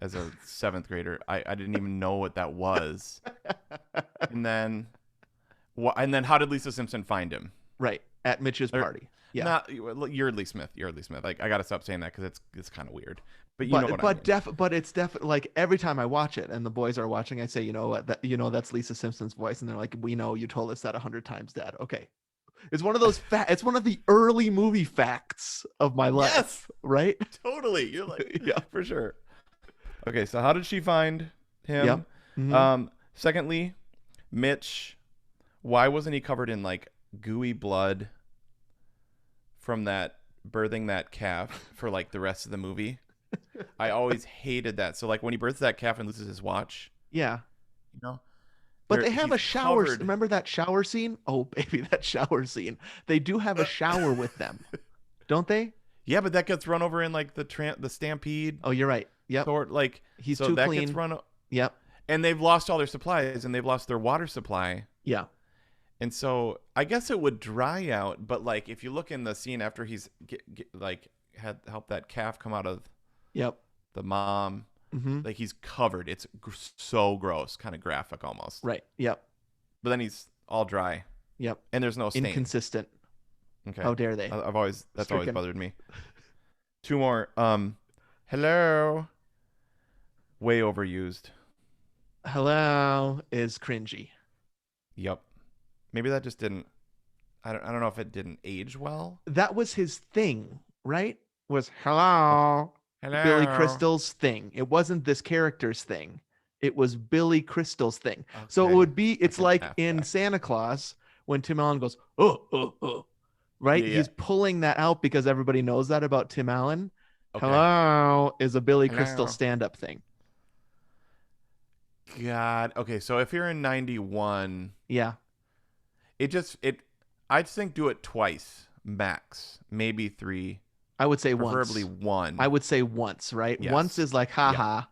as a seventh grader? I didn't even know what that was. And then how did Lisa Simpson find him? Right at Mitch's party. Yeah. Not Yeardley Smith. Yeardley Smith. Like I gotta stop saying that because it's kind of weird. But you know what I mean. But it's definitely like every time I watch it and the boys are watching, I say, you know what, that's Lisa Simpson's voice, and they're like, we know, you told us that 100 times, Dad. Okay, it's one of those it's one of the early movie facts of my life. Yes. Right. Totally. You're like, Yeah. for sure. Okay, so how did she find him? Yep. Mhm. Secondly, Mitch, why wasn't he covered in like gooey blood from that birthing that calf for like the rest of the movie? I always hated that. So like when he births that calf and loses his watch, Yeah. you know. But they have a he's shower. covered- Remember that shower scene? Oh, baby, that shower scene. They do have a shower with them, don't they? Yeah, but that gets run over in like the stampede. Oh, you're right. Yep. Or like He's so too that clean. gets run. Yep. And they've lost all their supplies and they've lost their water supply. Yeah. And so I guess it would dry out, but like if you look in the scene after he's had helped that calf come out of Yep. the mom, Mm-hmm. like he's covered. It's so gross, kind of graphic almost. Right. Yep. But then he's all dry Yep. and there's no stain. Inconsistent. Okay. How dare they? That's always Stricken. bothered me. Two more. Hello. Way overused. Hello is cringy. Yep. Maybe that just didn't. I don't know if it didn't age well. That was his thing, right? Was hello Billy Hello. Crystal's thing. It wasn't this character's thing. It was Billy Crystal's thing. So it Okay. would be, I it's can like half in that. Santa Claus when Tim Allen goes, oh, right? Yeah, yeah. He's pulling that out because everybody knows that about Tim Allen. Okay. Hello is a Billy Crystal Hello. stand up thing. God. Okay, so if you're in 91, Yeah, it I think do it twice max, maybe 3, I would say preferably once. 1. I would say once, right? Once Yes. is like, Yep. haha,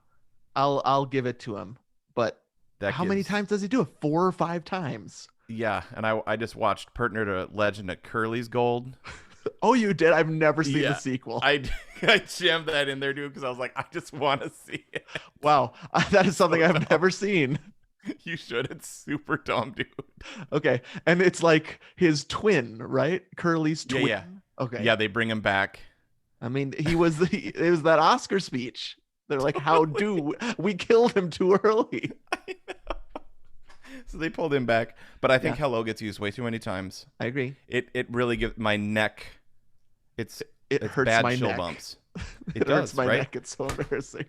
I'll give it to him. But That how many gives times does he do it? 4 or 5 times. Yeah, and I just watched Partner to Legend of Curly's Gold. Oh, you did? I've never seen the Yeah. sequel. I I jammed that in there dude because I was like I just want to see it. Wow, that is something So I've dumb. never seen. You should. It's super dumb, dude. Okay, and it's like his twin, right? Curly's Yeah, yeah. twin. Okay. Yeah, they bring him back. I mean, it was that Oscar speech. They're like, "How do we killed him too early?" So they pulled him back, but I think Yeah, hello gets used way too many times. I agree. It really gives my neck. It's It it's hurts bad my chill neck. bumps. It It hurts does, my right? neck. It's so embarrassing.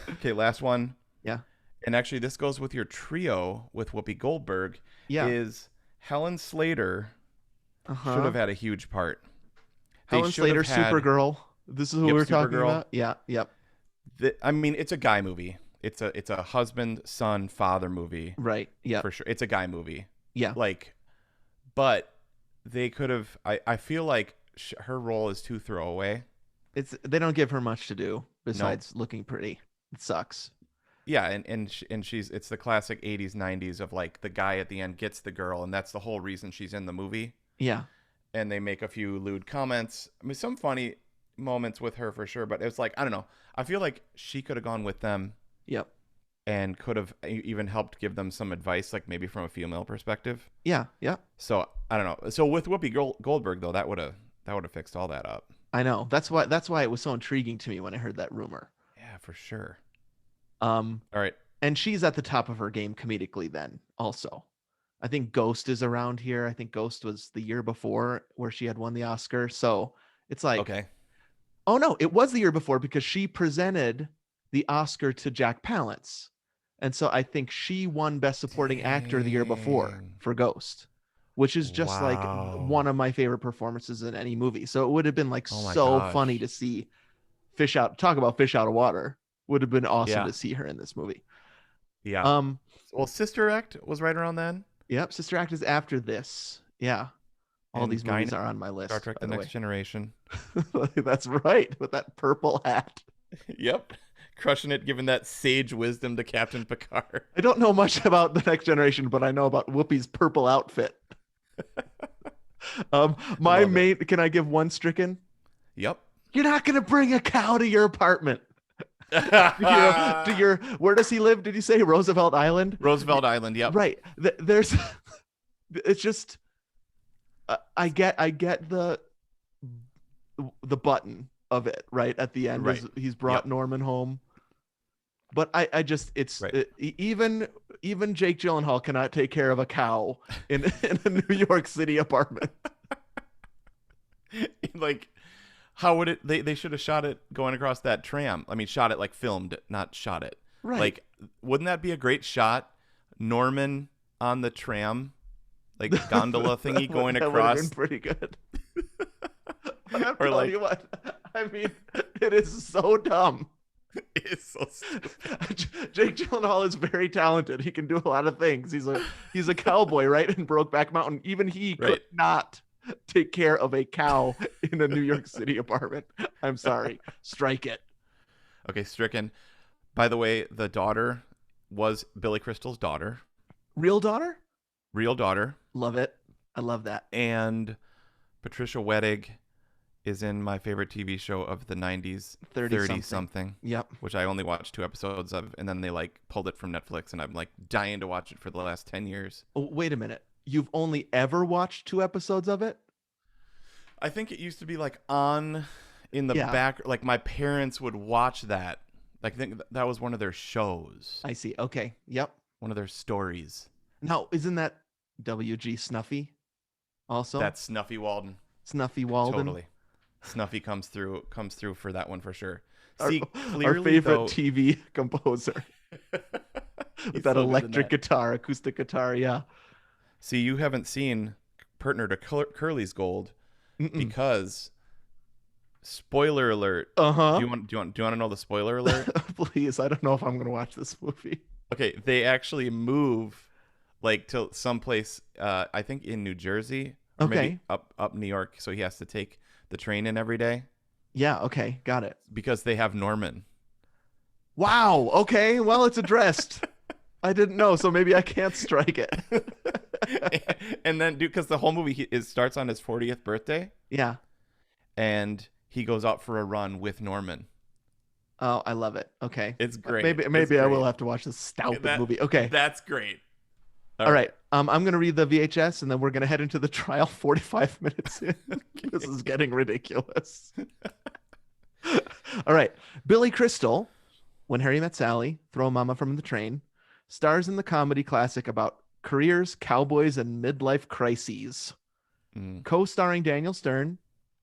Okay, last one. Yeah. And actually, this goes with your trio with Whoopi Goldberg. Yeah. Is Helen Slater should Uh-huh. have had a huge part. They Helen should have Slater, had. Supergirl. This is who Yep, we're talking Supergirl. about. Yeah. Yep. I mean, it's a guy movie. It's a husband, son, father movie Right. Yep. for sure. It's a guy movie. Yeah. Like, but they could have. I feel like her role is too throwaway. They don't give her much to do No. besides looking pretty. It sucks. Yeah, and she's it's the classic 80s 90s of like the guy at the end gets the girl and that's the whole reason she's in the movie. Yeah. And they make a few lewd comments. I mean, some funny moments with her for sure, but it's like I don't know. I feel like she could have gone with them Yep. and could have even helped give them some advice, like maybe from a female perspective. Yeah. Yeah. So I don't know. So with Whoopi Goldberg though, that would have fixed all that up. I know. That's why it was so intriguing to me when I heard that rumor. Yeah, for sure. Um, All right. and she's at the top of her game comedically then also. I think Ghost is around here. I think Ghost was the year before where she had won the Oscar. So it's like, Okay. oh no, it was the year before because she presented the Oscar to Jack Palance. And so I think she won Best Supporting Actor the year before Dang. for Ghost, which is just like Wow. one of my favorite performances in any movie. So it would have been like Oh my so funny gosh. to see talk about fish out of water. Would have been awesome Yeah. to see her in this movie. Yeah. Um, Well, Sister Act was right around then, yep, Sister Act is after this. Yeah. All and these Guy movies are on my Star list, Trek: by The the Next way. Generation. That's right, with that purple hat. Yep, crushing it, giving that sage wisdom to Captain Picard. I don't know much about the next generation, but I know about Whoopi's purple outfit. I My love it. main, can I give one stricken? Yep. You're not gonna bring a cow to your apartment. Where does he live? Did you say Roosevelt Island? Roosevelt Island. Yep. Right. There's it's just I get the button of it right at the end Right. as he's brought Yep. Norman home. But I just Right. even Jake Gyllenhaal cannot take care of a cow in a New York City apartment. Like, how would it? They should have shot it going across that tram. I mean, shot it like filmed, it, not shot it. Right. Like, wouldn't that be a great shot? Norman on the tram, like gondola thingy going that would have been across, pretty good. But I'm or telling like you what, I mean, it is so dumb. it's so stupid. Jake Gyllenhaal is very talented. He can do a lot of things. He's a cowboy, right? In Brokeback Mountain, even he could Right. not take care of a cow in a New York City apartment. I'm sorry, strike it. Okay, stricken. By the way, the daughter was Billy Crystal's daughter, Real daughter, real daughter, love it. I love that. and Patricia Wettig is in my favorite TV show of the 90s, 30 something, Yep. which I only watched 2 episodes of, and then they like pulled it from Netflix, and I'm like dying to watch it for the last 10 years. Oh, wait a minute. You've only ever watched 2 episodes of it? I think it used to be like on in the Yeah. back, like my parents would watch that I think that was one of their shows, I see. Okay. Yep. one of their stories. Now, isn't that W.G. Snuffy also? That's Snuffy Walden. Snuffy Walden, Totally. Snuffy comes through for that one for sure. our, See, our clearly favorite though, TV composer with he's that so good in electric that. guitar, acoustic guitar. Yeah. See, you haven't seen Partner to Curly's Gold Mm-mm. because spoiler alert. Uh-huh. Do you want to know the spoiler alert? Please, I don't know if I'm going to watch this movie. Okay, they actually move like to someplace I think in New Jersey or maybe Okay. up New York, so he has to take the train in every day Yeah, okay. Got it. because they have Norman. Wow. Okay. Well, it's addressed. I didn't know, so maybe I can't strike it. And then dude, because the whole movie starts on his 40th birthday Yeah. and he goes out for a run with Norman. Oh, I love it. Okay. It's great. Maybe It's maybe I will great. have to watch this stupid That movie. Okay. that's great. All right. I'm gonna read the VHS and then we're gonna head into the trial 45 minutes in. This is getting ridiculous. All right. Billy Crystal, When Harry Met Sally, Throw Mama from the Train, stars in the comedy classic about careers, cowboys, and midlife crises. Mm. Co-starring Daniel Stern.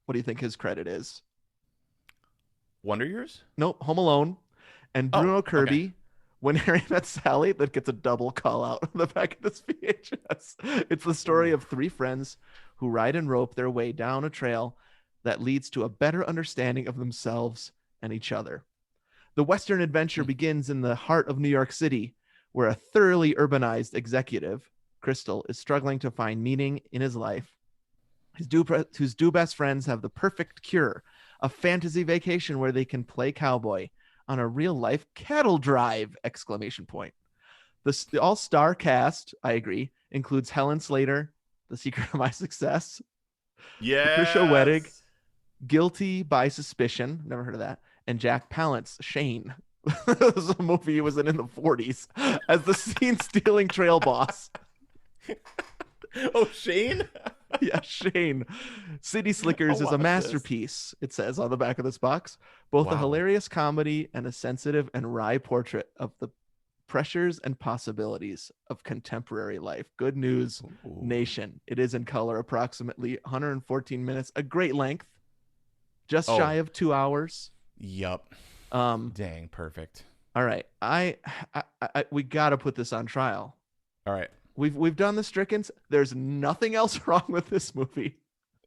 What do you think his credit is? Wonder Years? Nope, Home Alone. And Oh, Bruno okay. Kirby, When Harry Met Sally, that gets a double call out on the back of this VHS. It's the story Ooh. of three friends who ride and rope their way down a trail that leads to a better understanding of themselves and each other. The Western adventure Mm. begins in the heart of New York City, where a thoroughly urbanized executive, Crystal, is struggling to find meaning in his life. Whose two best friends have the perfect cure, a fantasy vacation where they can play cowboy on a real life cattle drive! Exclamation point. The all-star cast, I agree, includes Helen Slater, The Secret of My Success, Patricia Wettig, Yes. Guilty by Suspicion, never heard of that, and Jack Palance, Shane. This is a movie he was in the 40s as the scene-stealing trail boss. Oh, Shane? Yeah, Shane. City Slickers I'll is a watch this. masterpiece, it says on the back of this box. Both a Wow. hilarious comedy and a sensitive and wry portrait of the pressures and possibilities of contemporary life. Good news, Ooh. nation. It is in color, approximately 114 minutes, a great length, just Oh. shy of 2 hours. Yup. Um, Dang, perfect. all right, we got to put this on trial. All right. We've done the Strickens. There's nothing else wrong with this movie.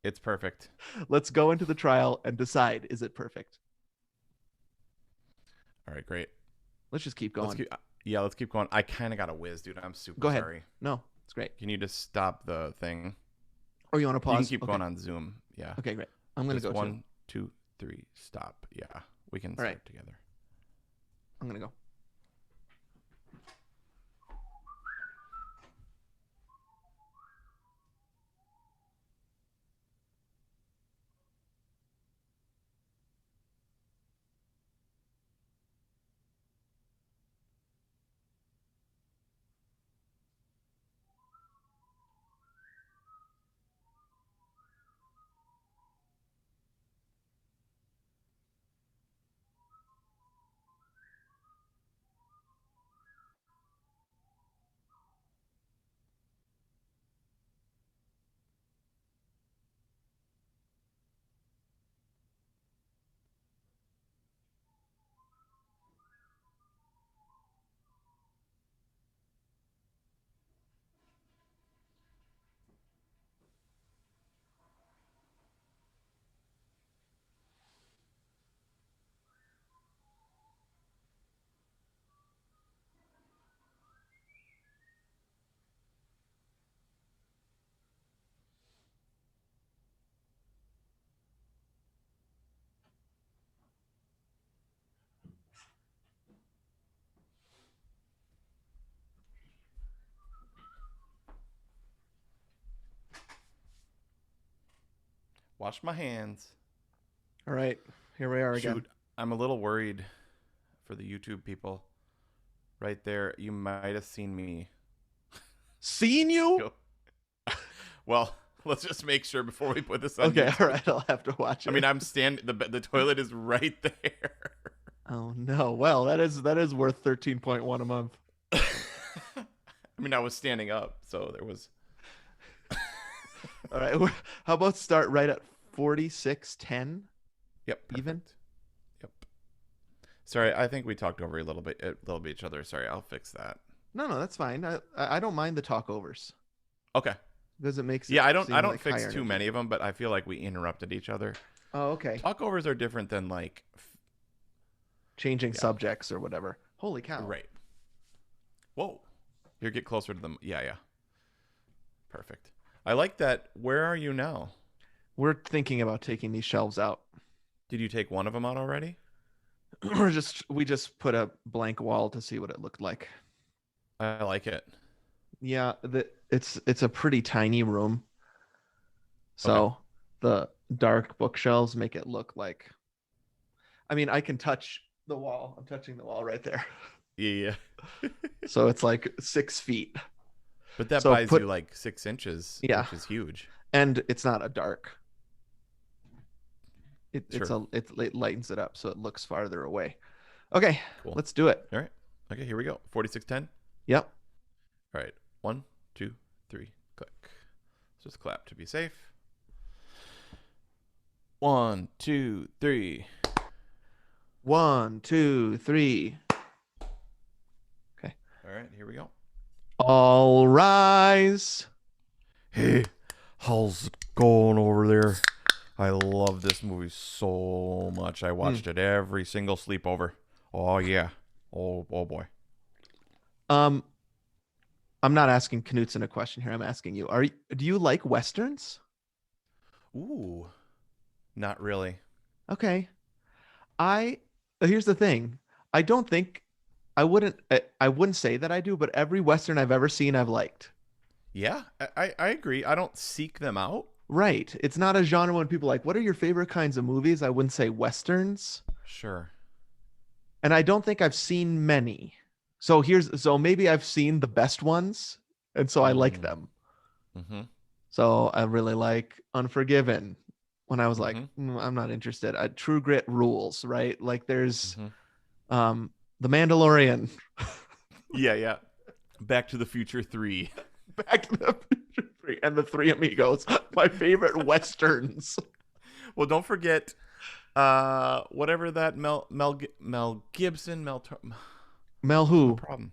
It's perfect. Let's go into the trial and decide, is it perfect? All right, great. Let's just keep Let's going. let's keep going. I kind of got a whiz, dude. I'm super Go ahead. sorry. No, it's great. Can you just stop the thing? Or you want to You can pause? keep Okay. going on Zoom. Yeah. Okay, great. I'm going to Just go too. 1, 2, 3, stop. Yeah. We can All start right. together. I'm going to go. Wash my hands. All right. Here we are again. Shoot, I'm a little worried for the YouTube people. Right there, you might have seen me Seen you? go. Well, let's just make sure before we put this on Okay, YouTube. all right. I'll have to watch it. I mean, I'm standing. The toilet is right there. Oh no. Well, that is worth 13.1 a month. I mean, I was standing up, so there was. All right. How about start right at 46.10 Yep, even? perfect. Yep. Sorry, I think we talked over a little bit each other. Sorry, I'll fix that. No, no, that's fine. I don't mind the talkovers Okay. because it makes it Yeah, I seem don't like high fix too energy. many of them, but I feel like we interrupted each other. Oh, okay. Talkovers are different than like, Changing yeah, subjects or whatever. Holy cow. right. Whoa, you get closer to them. Yeah, yeah, perfect. I like that. Where are you now? We're thinking about taking these shelves out. Did you take one of them out already? We just put a blank wall to see what it looked like. I like it. Yeah, it's a pretty tiny room. Okay. So the dark bookshelves make it look like, I mean, I can touch the wall. I'm touching the wall right there. Yeah, yeah. So it's like 6 feet. But that So buys put, you like 6 inches, yeah, which is huge. and it's not a dark. Sure. It lightens it up so it looks farther away. Okay, Cool. let's do it. All right. Okay, here we go. 4610. Yep. All right. 1, 2, 3, click. Let's just clap to be safe. 1, 2, 3. 1, 2, 3. Okay. All right, here we go. All rise. Hey, how's it going over there? I love this movie so much. I watched it every single sleepover. Oh yeah. Oh boy. Um, I'm not asking Knutson a question here. I'm asking you. Do you like westerns? Ooh. Not really. Okay. I Here's the thing. I don't think I wouldn't say that I do, but every western I've ever seen I've liked. Yeah, I agree. I don't seek them out. Right. It's not a genre when people are like, what are your favorite kinds of movies? I wouldn't say westerns. Sure. And I don't think I've seen many. So maybe I've seen the best ones, and so I like Mm. them. Mm-hmm. So I really like Unforgiven. When I was like, Mm-hmm. I'm not interested. True Grit rules, right? Like there's Mm-hmm. The Mandalorian, Yeah, yeah. Back to the Future 3. Back to the Future 3, and The Three Amigos, my favorite westerns. Well, don't forget whatever that Mel Gibson, Mel the who? problem.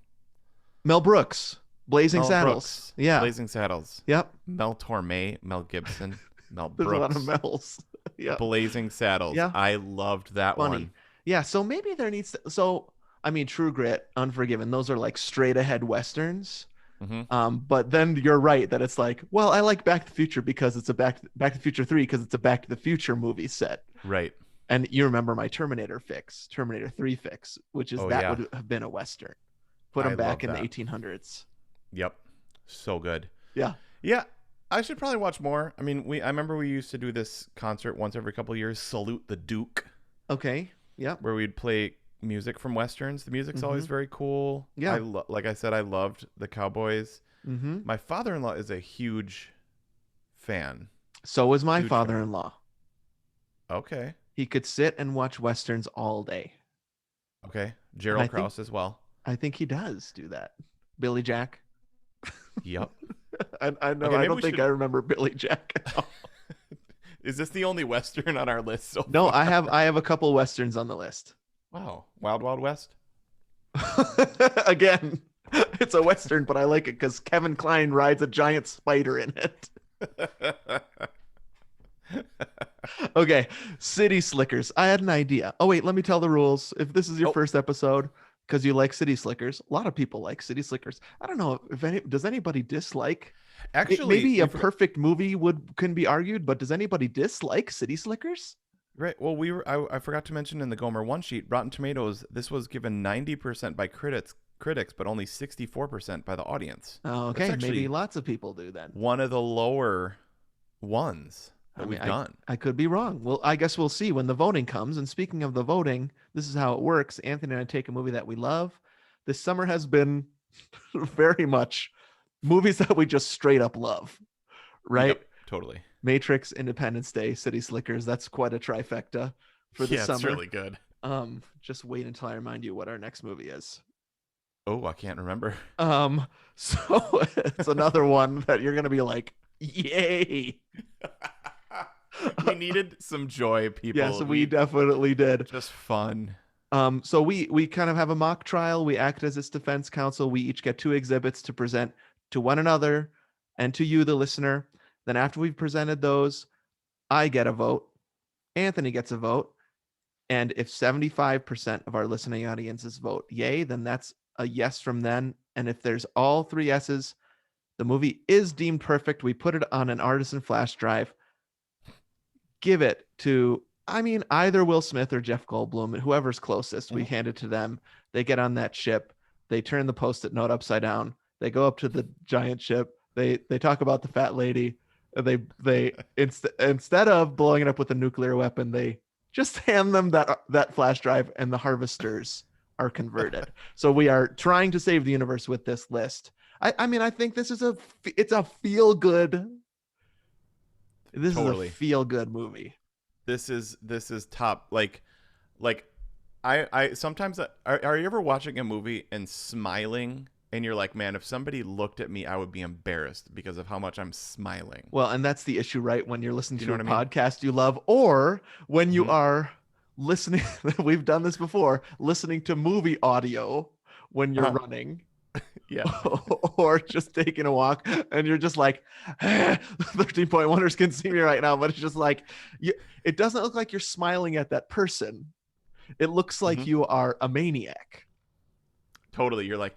Mel Brooks, Blazing Mel Saddles. Brooks, Yeah. Blazing Saddles. Yep. Mel Torme, Mel Gibson, Mel There's a lot of Brooks, Mels. Yeah. Blazing Saddles. Yeah. I loved that Funny. one. Yeah. So maybe there needs to, so I mean, True Grit, Unforgiven, those are like straight ahead westerns. Mm-hmm. But then you're right that it's like, well, I like Back to the Future because it's a Back to the Future 3 because it's a Back to the Future movie set. Right. And you remember my Terminator 3 fix, which is Oh that yeah, would have been a western. Put I them back love in the that. 1800s. Yep. So good. Yeah. Yeah. I should probably watch more. I mean, I remember we used to do this concert once every couple of years, Salute the Duke, Okay. Yep. where we'd play music from westerns. The music's always Mm-hmm. very cool. Yeah. Like I said, I loved the Cowboys. Mm-hmm. My father-in-law is a huge fan. So was my Huge fan. father-in-law. Okay. He could sit and watch westerns all day. Okay. And Gerald Krause as well. I think he does do that. Billy Jack. Yep. I know. Okay, I maybe don't we think should- I remember Billy Jack at all. Is this the only western on our list so No, far? I have a couple westerns on the list. Wow. Wild Wild West? Again, it's a western, but I like it because Kevin Kline rides a giant spider in it. Okay, City Slickers. I had an idea. Oh wait, let me tell the rules. If this is your Oh. first episode, because you like City Slickers, a lot of people like City Slickers. I don't know if does anybody dislike. Actually, Maybe we a forgot- perfect movie can be argued, but does anybody dislike City Slickers? Right. Well, I forgot to mention in the Gomer One sheet, Rotten Tomatoes, this was given 90% by critics, but only 64% by the audience. Oh, That's okay, actually maybe lots of people do then. one of the lower ones that I mean, we've done. I could be wrong. Well, I guess we'll see when the voting comes. And speaking of the voting, this is how it works. Anthony and I take a movie that we love. This summer has been very much movies that we just straight up love, right? Yep, totally. Matrix, Independence Day, City Slickers. That's quite a trifecta for the Yeah, summer. it's really good. Just wait until I remind you what our next movie is. Oh, I can't remember. So it's another one that you're gonna be like, yay. We needed some joy, Yes, people. we We definitely did. just fun. So we kind of have a mock trial. We act as its defense counsel. We each get two exhibits to present to one another and to you, the listener. Then after we've presented those, I get a vote. Anthony gets a vote. And if 75% of our listening audiences vote yay, then that's a yes from them. And if there's all three yeses, the movie is deemed perfect. We put it on an artisan flash drive, give it to, I mean, either Will Smith or Jeff Goldblum, whoever's closest. We hand it to them. They get on that ship. They turn the post-it note upside down. They go up to the giant ship. They talk about the fat lady. They instead of blowing it up with a nuclear weapon, they just hand them that flash drive, and the harvesters are converted. So we are trying to save the universe with this list. I mean, I think this is it's a feel good. This Totally. is a feel good movie. This is top. Like I sometimes are you ever watching a movie and smiling and you're like, man, if somebody looked at me, I would be embarrassed because of how much I'm smiling. Well, and that's the issue, right? When you're listening Do to you a know what I mean? podcast you love, or when you Mhm. are listening, we've done this before, listening to movie audio when you're Uh-huh. running. Yeah. Or just taking a walk and you're just like 13.1ers can see me right now, but it's just like it doesn't look like you're smiling at that person. It looks like Mhm. you are a maniac. Totally. You're like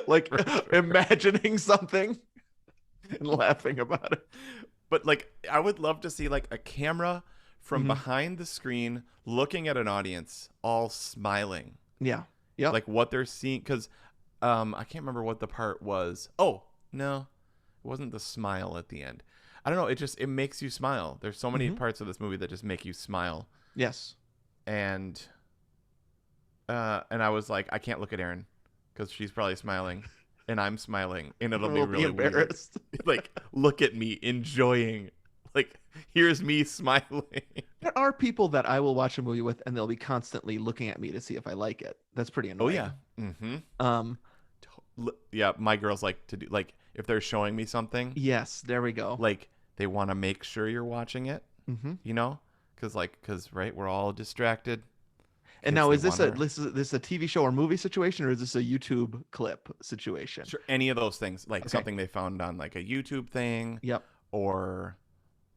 Like for sure. imagining something and laughing about it. But like I would love to see like a camera from Mhm. behind the screen looking at an audience all smiling. Yeah. Yep. Like what they're seeing cuz I can't remember what the part was. Oh, no. It wasn't the smile at the end. I don't know, it makes you smile. There's so many Mhm. parts of this movie that just make you smile. Yes. And I was like, I can't look at Erin cuz she's probably smiling and I'm smiling and it'll be We'll be really weird. embarrassed. Like look at me enjoying. Like here's me smiling. There are people that I will watch a movie with and they'll be constantly looking at me to see if I like it. That's pretty Oh yeah. annoying. Mhm. Um, Yeah, my girls like to do like if they're showing me something, yes, there we go. like they want to make sure you're watching it, Hmm. you know? Cuz right, we're all distracted. And Kids now, they is want to this a TV show or movie situation, or is this a YouTube clip situation? sure any of those things, like Okay. something they found on like a YouTube thing Yep. or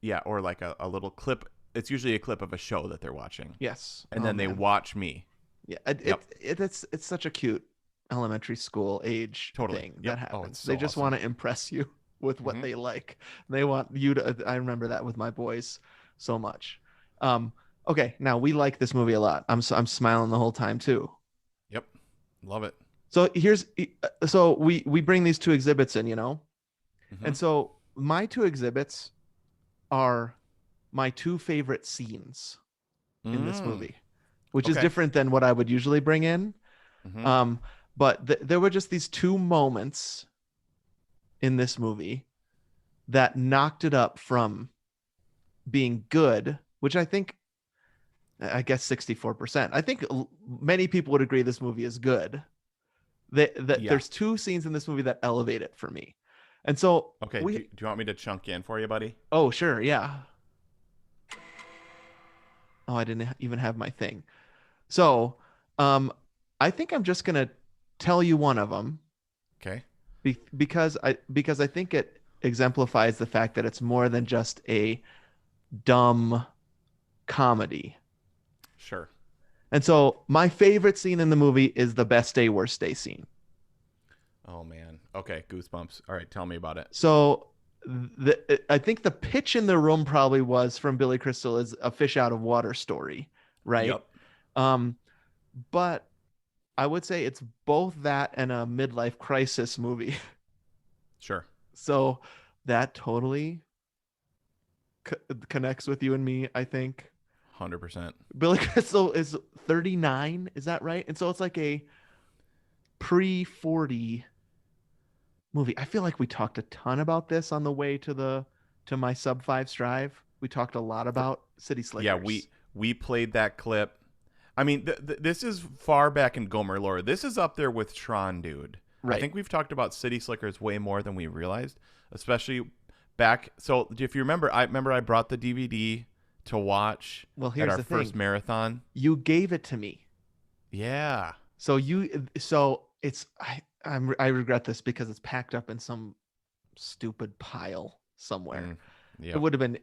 yeah, or like a little clip. It's usually a clip of a show that they're watching. Yes. And Oh then they man. watch me. Yeah. Yep. It's such a cute elementary school age Totally. thing that Yep. Oh, it's happens. They so just awesome. want to impress you with what Mhm. they like. They want you to. I remember that with my boys so much. Um. Okay. Now we like this movie a lot. I'm smiling the whole time too. Yep. Love it. So we bring these two exhibits in, and Mhm. so my two exhibits are my two favorite scenes in this Mm. movie, which is Okay. different than what I would usually bring in. Mhm. Um, but there were just these two moments in this movie that knocked it up from being good, which I guess 64%. I think many people would agree this movie is good. That Yeah. there's two scenes in this movie that elevate it for me. And so Okay. Do you want me to chunk in for you, buddy? oh, sure, yeah. Oh, I didn't even have my thing. So, I think I'm just gonna tell you one of them Okay. because I think it exemplifies the fact that it's more than just a dumb comedy. Sure. And so, my favorite scene in the movie is the best day, worst day scene. Oh man. Okay. Goosebumps. All right. Tell me about it. So, I think the pitch in the room probably was from Billy Crystal is a fish out of water story, right? Yep. Um, but I would say it's both that and a midlife crisis movie. Sure. So that totally co- connects with you and me, I think. 100%. Billy Crystal is 39, is that right? And so it's like a pre 40 movie. I feel like we talked a ton about this on the way to my sub 5's drive. We talked a lot about City Slickers. Yeah, we played that clip. I mean, this is far back in Gomer lore. This is up there with Tron, dude. Right. I think we've talked about City Slickers way more than we realized, especially back. So if you remember, I brought the DVD to watch Here's at our the first thing. marathon. You gave it to me. Yeah. So it's I regret this because it's packed up in some stupid pile somewhere. Yep. It would have been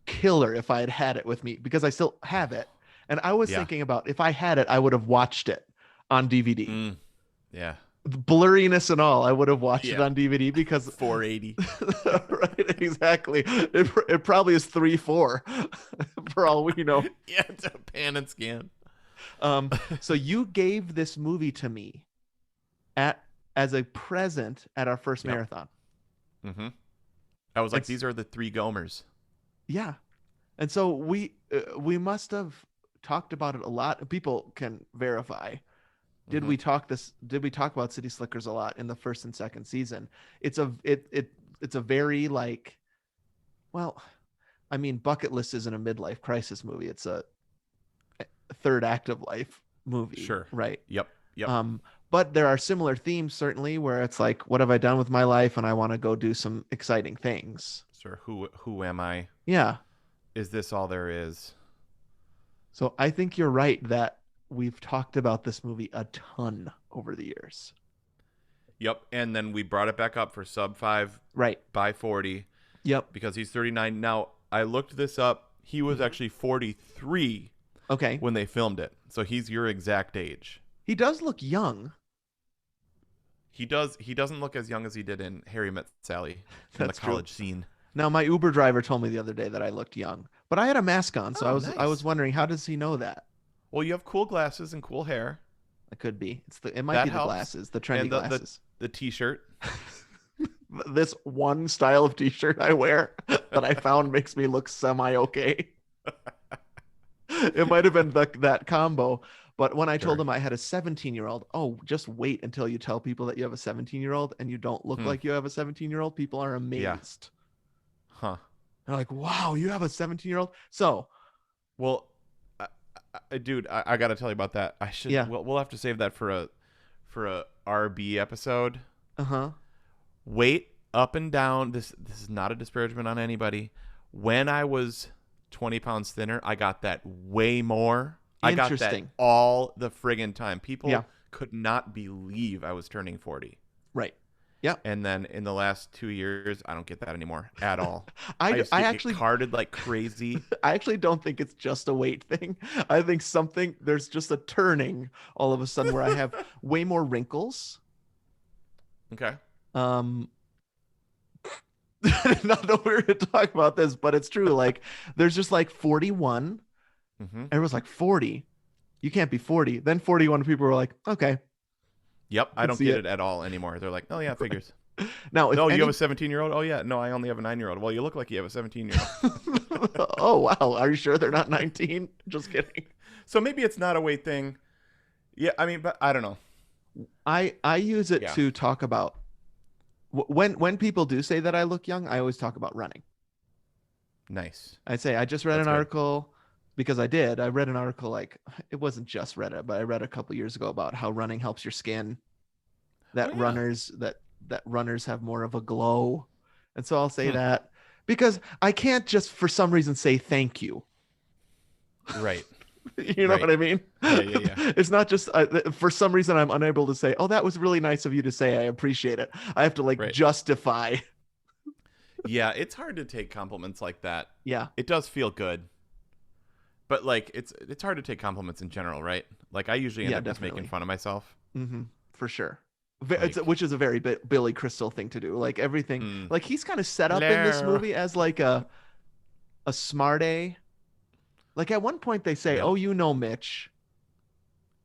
killer if I had had it with me because I still have it. And I was thinking about if I had it, I would have watched it on DVD. Yeah. The blurriness and all, I would have watched it on DVD because 480. Right, exactly. It probably is 3.4 for all we know. Yeah, it's a pan and scan. So you gave this movie to me as a present at our first marathon. Mm-hmm. I was like, these are the 3 Gomers. Yeah. And so we must have talked about it a lot. People can verify. Did we talk about City Slickers a lot in the first and second season? It's a very like, well, I mean, Bucket List isn't a midlife crisis movie. It's a third act of life movie. Sure. Right. Yep. But there are similar themes certainly where it's like, what have I done with my life? And I want to go do some exciting things. Sir, who am I? Yeah. Is this all there is? So I think you're right that we've talked about this movie a ton over the years. Yep. And then we brought it back up for sub 5 by 40. Yep. Because he's 39. Now, I looked this up. He was actually 43 when they filmed it. So he's your exact age. He does look young. He doesn't look as young as he did in Harry Met Sally in the college scene. Now, my Uber driver told me the other day that I looked young, but I had a mask on, so I was wondering, how does he know that? Well, you have cool glasses and cool hair. It could be. It might be the glasses, the trendy glasses. The t-shirt. This one style of t-shirt I wear that I found makes me look semi-okay. It might have been that combo. But when I told him I had a 17-year-old, just wait until you tell people that you have a 17-year-old and you don't look like you have a 17-year-old. People are amazed. Yeah. Huh. They're like, wow, you have a 17-year-old? So. Well, dude, I got to tell you about that. I should. Yeah. We'll have to save that for a RB episode. Uh-huh. Weight up and down. This is not a disparagement on anybody. When I was 20 pounds thinner, I got that way more. I got that all the friggin' time. People could not believe I was turning 40. Right. Yeah. And then in the last 2 years, I don't get that anymore at all. I actually get carded like crazy. I actually don't think it's just a weight thing. I think there's just a turning all of a sudden where I have way more wrinkles. Okay. Not know we're going to talk about this, but it's true. Like, there's just like 41. Everyone's like, 40? You can't be 40. Then 41 people were like, okay. Yep, I don't get it at all anymore. They're like, oh yeah, figures. Now, you have a 17-year-old? Oh yeah, no, I only have a 9-year-old. Well, you look like you have a 17-year-old. Oh wow, are you sure they're not 19? Just kidding. So maybe it's not a weight thing. Yeah, I mean, but I don't know. I use it to talk about when people do say that I look young, I always talk about running. Nice. I say I just read an article. Because I read an article, like, it wasn't just Reddit, but I read a couple years ago about how running helps your skin, that runners have more of a glow. And so I'll say that because I can't just for some reason say thank you. Right. You know what I mean? Yeah. It's not just for some reason I'm unable to say, oh, that was really nice of you to say. I appreciate it. I have to justify. Yeah. It's hard to take compliments like that. Yeah. It does feel good. But like it's hard to take compliments in general, right? Like I usually end up just making fun of myself. For sure. Which is a very Billy Crystal thing to do. Like everything, like he's kind of set up in this movie as like a smart A. Like at one point they say, "Oh, you know, Mitch."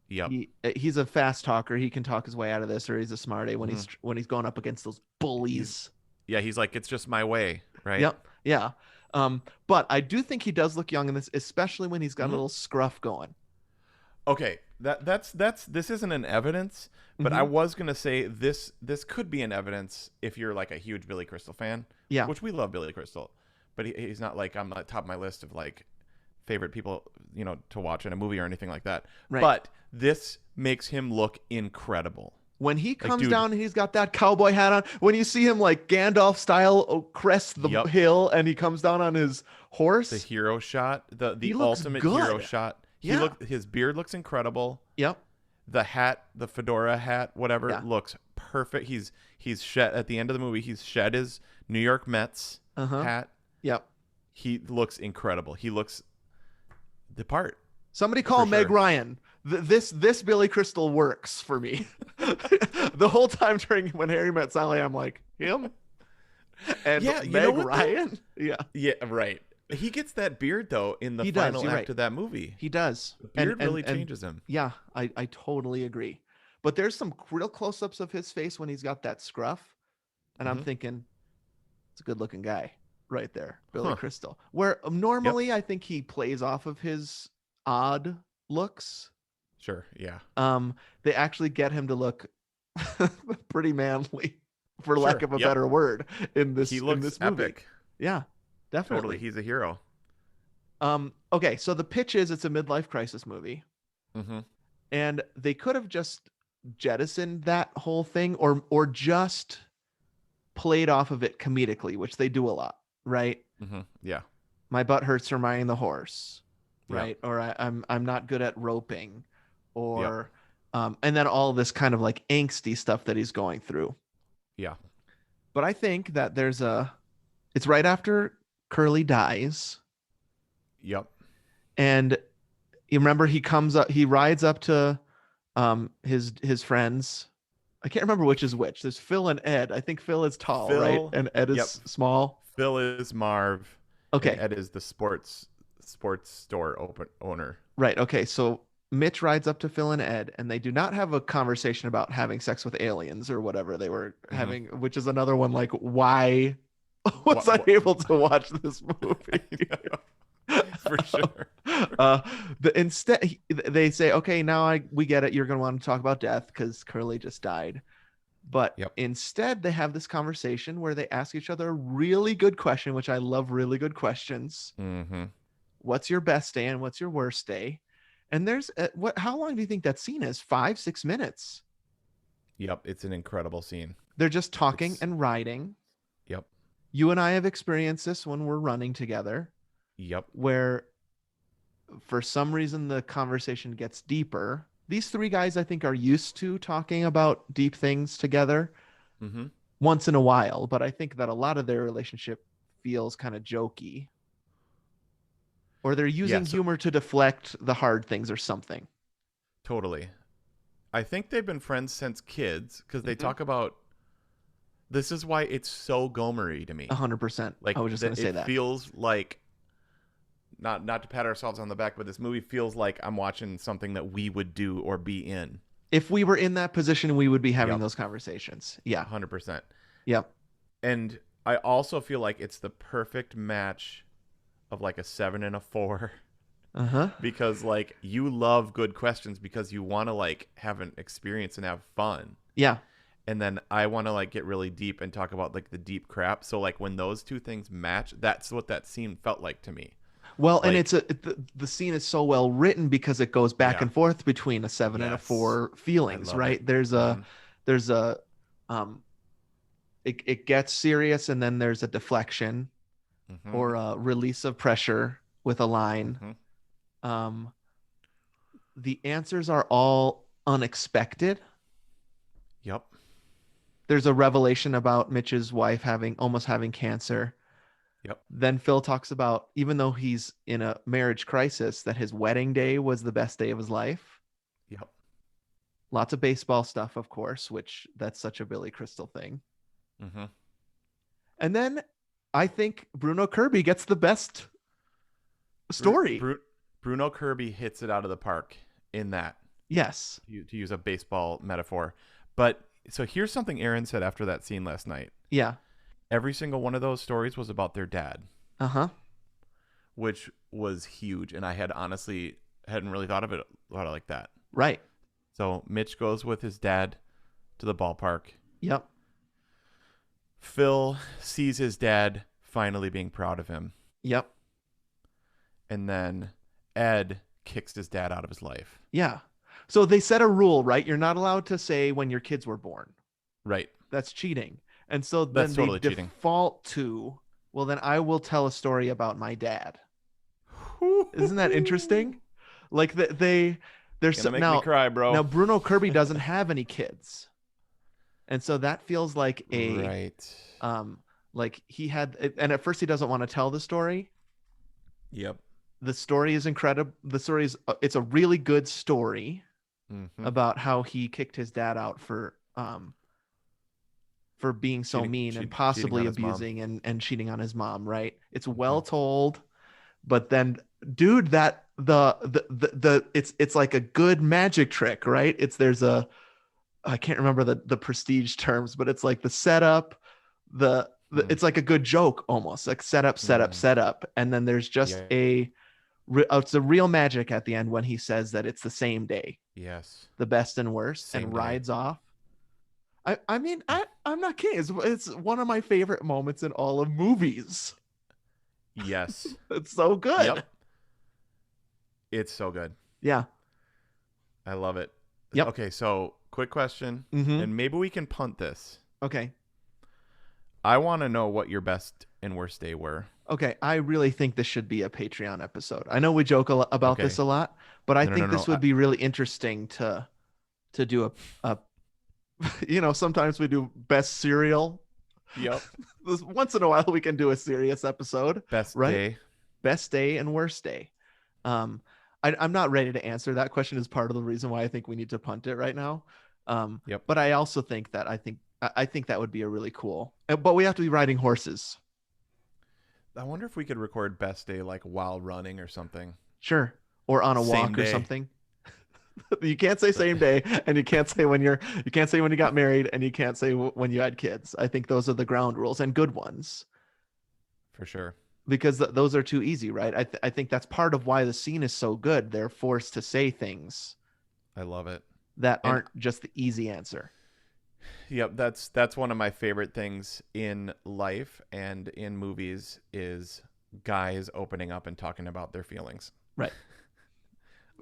Yep. He's a fast talker. He can talk his way out of this, or he's a smart A when he's going up against those bullies. He's like, it's just my way, right? Yep. Yeah. But I do think he does look young in this, especially when he's got a little scruff going. Okay, this isn't an evidence, but I was gonna say this could be an evidence if you're like a huge Billy Crystal fan. Yeah. Which we love Billy Crystal. but he's not like on the top of my list of like favorite people, to watch in a movie or anything like that. Right. But this makes him look incredible. When he comes dude, down and he's got that cowboy hat on, when you see him like Gandalf style crest the hill and he comes down on his horse, the hero shot, the he looks ultimate good. hero shot. His beard looks incredible. Yep. The hat, the fedora hat, whatever, Yeah. looks perfect. He's shed at the end of the movie. He's shed his New York Mets hat. Yep. He looks incredible. He looks the part. Somebody call Meg Ryan. This Billy Crystal works for me. The whole time during when Harry Met Sally, I'm like, him? And Meg Ryan? Yeah. Yeah, right. He gets that beard though in the final act of that movie. He does. The beard really changes him. Yeah, I totally agree. But there's some real close-ups of his face when he's got that scruff. And I'm thinking, it's a good-looking guy right there, Billy Crystal. Where normally I think he plays off of his odd looks. Sure, yeah. They actually get him to look pretty manly, for lack of a better word, in this he looks in this movie. epic. Yeah, definitely. Totally, he's a hero. Okay, so the pitch is it's a midlife crisis movie. And they could have just jettisoned that whole thing or just played off of it comedically, which they do a lot, right? Yeah. My butt hurts from riding the horse, right? Or I'm not good at roping, or and then all this kind of like angsty stuff that he's going through. Yeah. But I think that it's right after Curly dies. Yep. And you remember he rides up to his friends. I can't remember which is which. There's Phil and Ed. I think Phil is tall, right? And Ed is small. Phil is Marv. Okay. And Ed is the sports store owner. Right. Okay. So Mitch rides up to Phil and Ed, and they do not have a conversation about having sex with aliens or whatever they were having, which is another one like, why was I able to watch this movie? For sure. Instead, they say, okay, now we get it. You're going to want to talk about death because Curly just died. But instead, they have this conversation where they ask each other a really good question, which I love really good questions. What's your best day and what's your worst day? And there's how long do you think that scene is? 5-6 minutes. Yep. It's an incredible scene. They're just talking and riding. Yep. You and I have experienced this when we're running together. Yep. Where for some reason the conversation gets deeper. These three guys, I think, are used to talking about deep things together once in a while. But I think that a lot of their relationship feels kind of jokey. Or they're using humor to deflect the hard things or something. Totally. I think they've been friends since kids because they talk about. This is why it's so Gomer-y to me. 100%. Like, I was just going to say that. It feels like, not to pat ourselves on the back, but this movie feels like I'm watching something that we would do or be in. If we were in that position, we would be having those conversations. Yeah. 100%. Yep. And I also feel like it's the perfect match of like a 7 and a 4. Because like you love good questions because you want to like have an experience and have fun. Yeah. And then I want to like get really deep and talk about like the deep crap. So like when those two things match, that's what that scene felt like to me. Well, like, and the scene is so well written because it goes back and forth between a 7 and a 4 feelings, right? It. It gets serious and then there's a deflection or a release of pressure with a line. The answers are all unexpected. Yep. There's a revelation about Mitch's wife almost having cancer. Yep. Then Phil talks about, even though he's in a marriage crisis, that his wedding day was the best day of his life. Yep. Lots of baseball stuff, of course, which that's such a Billy Crystal thing. And then I think Bruno Kirby gets the best story. Bruno Kirby hits it out of the park in that. Yes. To use a baseball metaphor. But so here's something Aaron said after that scene last night. Yeah. Every single one of those stories was about their dad. Which was huge. And I hadn't really thought of it like that. Right. So Mitch goes with his dad to the ballpark. Yep. Phil sees his dad finally being proud of him. Yep. And then Ed kicks his dad out of his life. Yeah. So they set a rule, right? You're not allowed to say when your kids were born. Right. That's cheating. And so That's then they totally cheating. default to, well, then I will tell a story about my dad. Isn't that interesting? Like they're Gonna make now me cry, bro. now Bruno Kirby doesn't have any kids, and so that feels like right. like he had, and at first he doesn't want to tell the story. Yep. The story is incredible. The story is it's a really good story about how he kicked his dad out for being so mean and possibly abusing and cheating on his mom, right? It's well told, but then dude, that the it's like a good magic trick, right? I can't remember the prestige terms, but it's like the setup, it's like a good joke almost, like setup, and then there's just it's a real magic at the end when he says that it's the same day. Yes. The best and worst, Same and day. rides off. I mean, I'm not kidding. It's one of my favorite moments in all of movies. Yes. It's so good. Yep. It's so good. Yeah. I love it. Yep. Okay, so quick question, Mhm. and maybe we can punt this. Okay. I want to know what your best and worst day were. Okay, I really think this should be a Patreon episode. I know we joke about Okay. this a lot, but I think this No. would be really interesting to do a sometimes we do best cereal. Yep. Once in a while we can do a serious episode. Best right? day. Best day and worst day. I'm not ready to answer that question. Is part of the reason why I think we need to punt it right now. Yep. But I also think that I think that would be a really cool. But we have to be riding horses. I wonder if we could record best day like while running or something. Sure. Or on a walk or something. You can't say same day, and you can't say when you got married, and you can't say when you had kids. I think those are the ground rules, and good ones. For sure. Because those are too easy, right? I think that's part of why the scene is so good. They're forced to say things. I love it. That aren't just the easy answer. Yep, that's one of my favorite things in life and in movies is guys opening up and talking about their feelings. Right.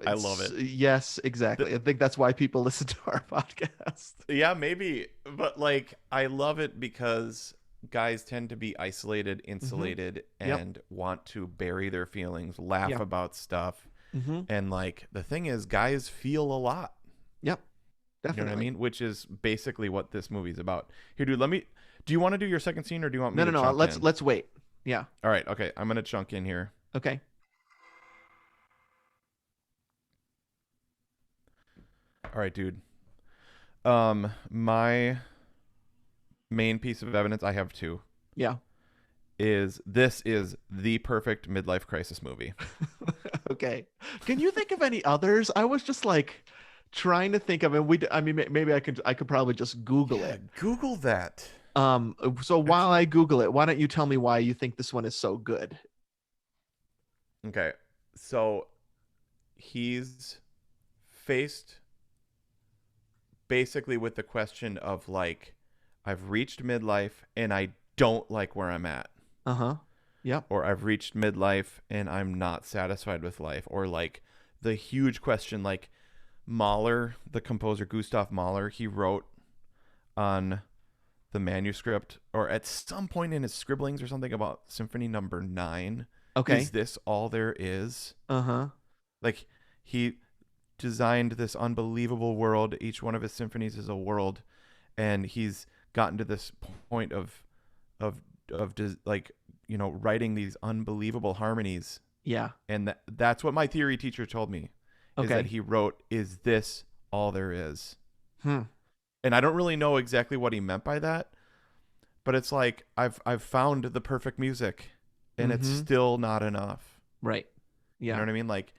I love it. Yes, exactly. I think that's why people listen to our podcast. Yeah, maybe. But like, I love it because guys tend to be isolated, insulated, and want to bury their feelings, laugh about stuff. And like, the thing is, guys feel a lot. Yep. Definitely. You know what I mean? Which is basically what this movie's about. Here, dude, do you want to do your second scene or do you want me to No, let's wait. Yeah. All right. Okay. I'm going to chunk in here. Okay. All right, dude. My main piece of evidence, I have two. Yeah. This is the perfect midlife crisis movie. Okay. Can you think of any others? I was just like trying to think of it. I mean, maybe I could probably just Google it. Google that. So while I Google it, why don't you tell me why you think this one is so good? Okay. So he's faced basically with the question of like, I've reached midlife and I don't like where I'm at. Yep. Or I've reached midlife and I'm not satisfied with life. Or like the huge question, like Mahler, the composer Gustav Mahler, he wrote on the manuscript or at some point in his scribblings or something about Symphony Number 9. Okay. Is this all there is? Like he designed this unbelievable world. Each one of his symphonies is a world, and he's gotten to this point of like, you know, writing these unbelievable harmonies. Yeah. And that's what my theory teacher told me. Is that he wrote, "Is this all there is?" And I don't really know exactly what he meant by that, but it's like I've found the perfect music, and it's still not enough. Right. Yeah. You know what I mean? Like,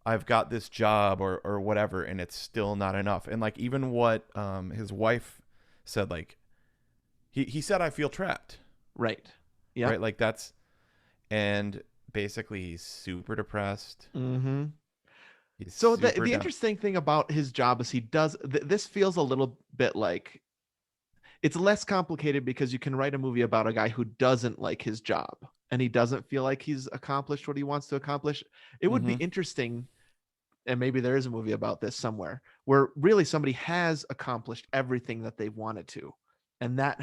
I've got this job or whatever, and it's still not enough. And like, even what his wife said, like he said, I feel trapped. Right. Yeah. Right. Like that's, and basically he's super depressed. So the interesting thing about his job is he does this feels a little bit like it's less complicated because you can write a movie about a guy who doesn't like his job and he doesn't feel like he's accomplished what he wants to accomplish. It would be Mm-hmm. interesting, and maybe there is a movie about this somewhere, where really somebody has accomplished everything that they wanted to, and that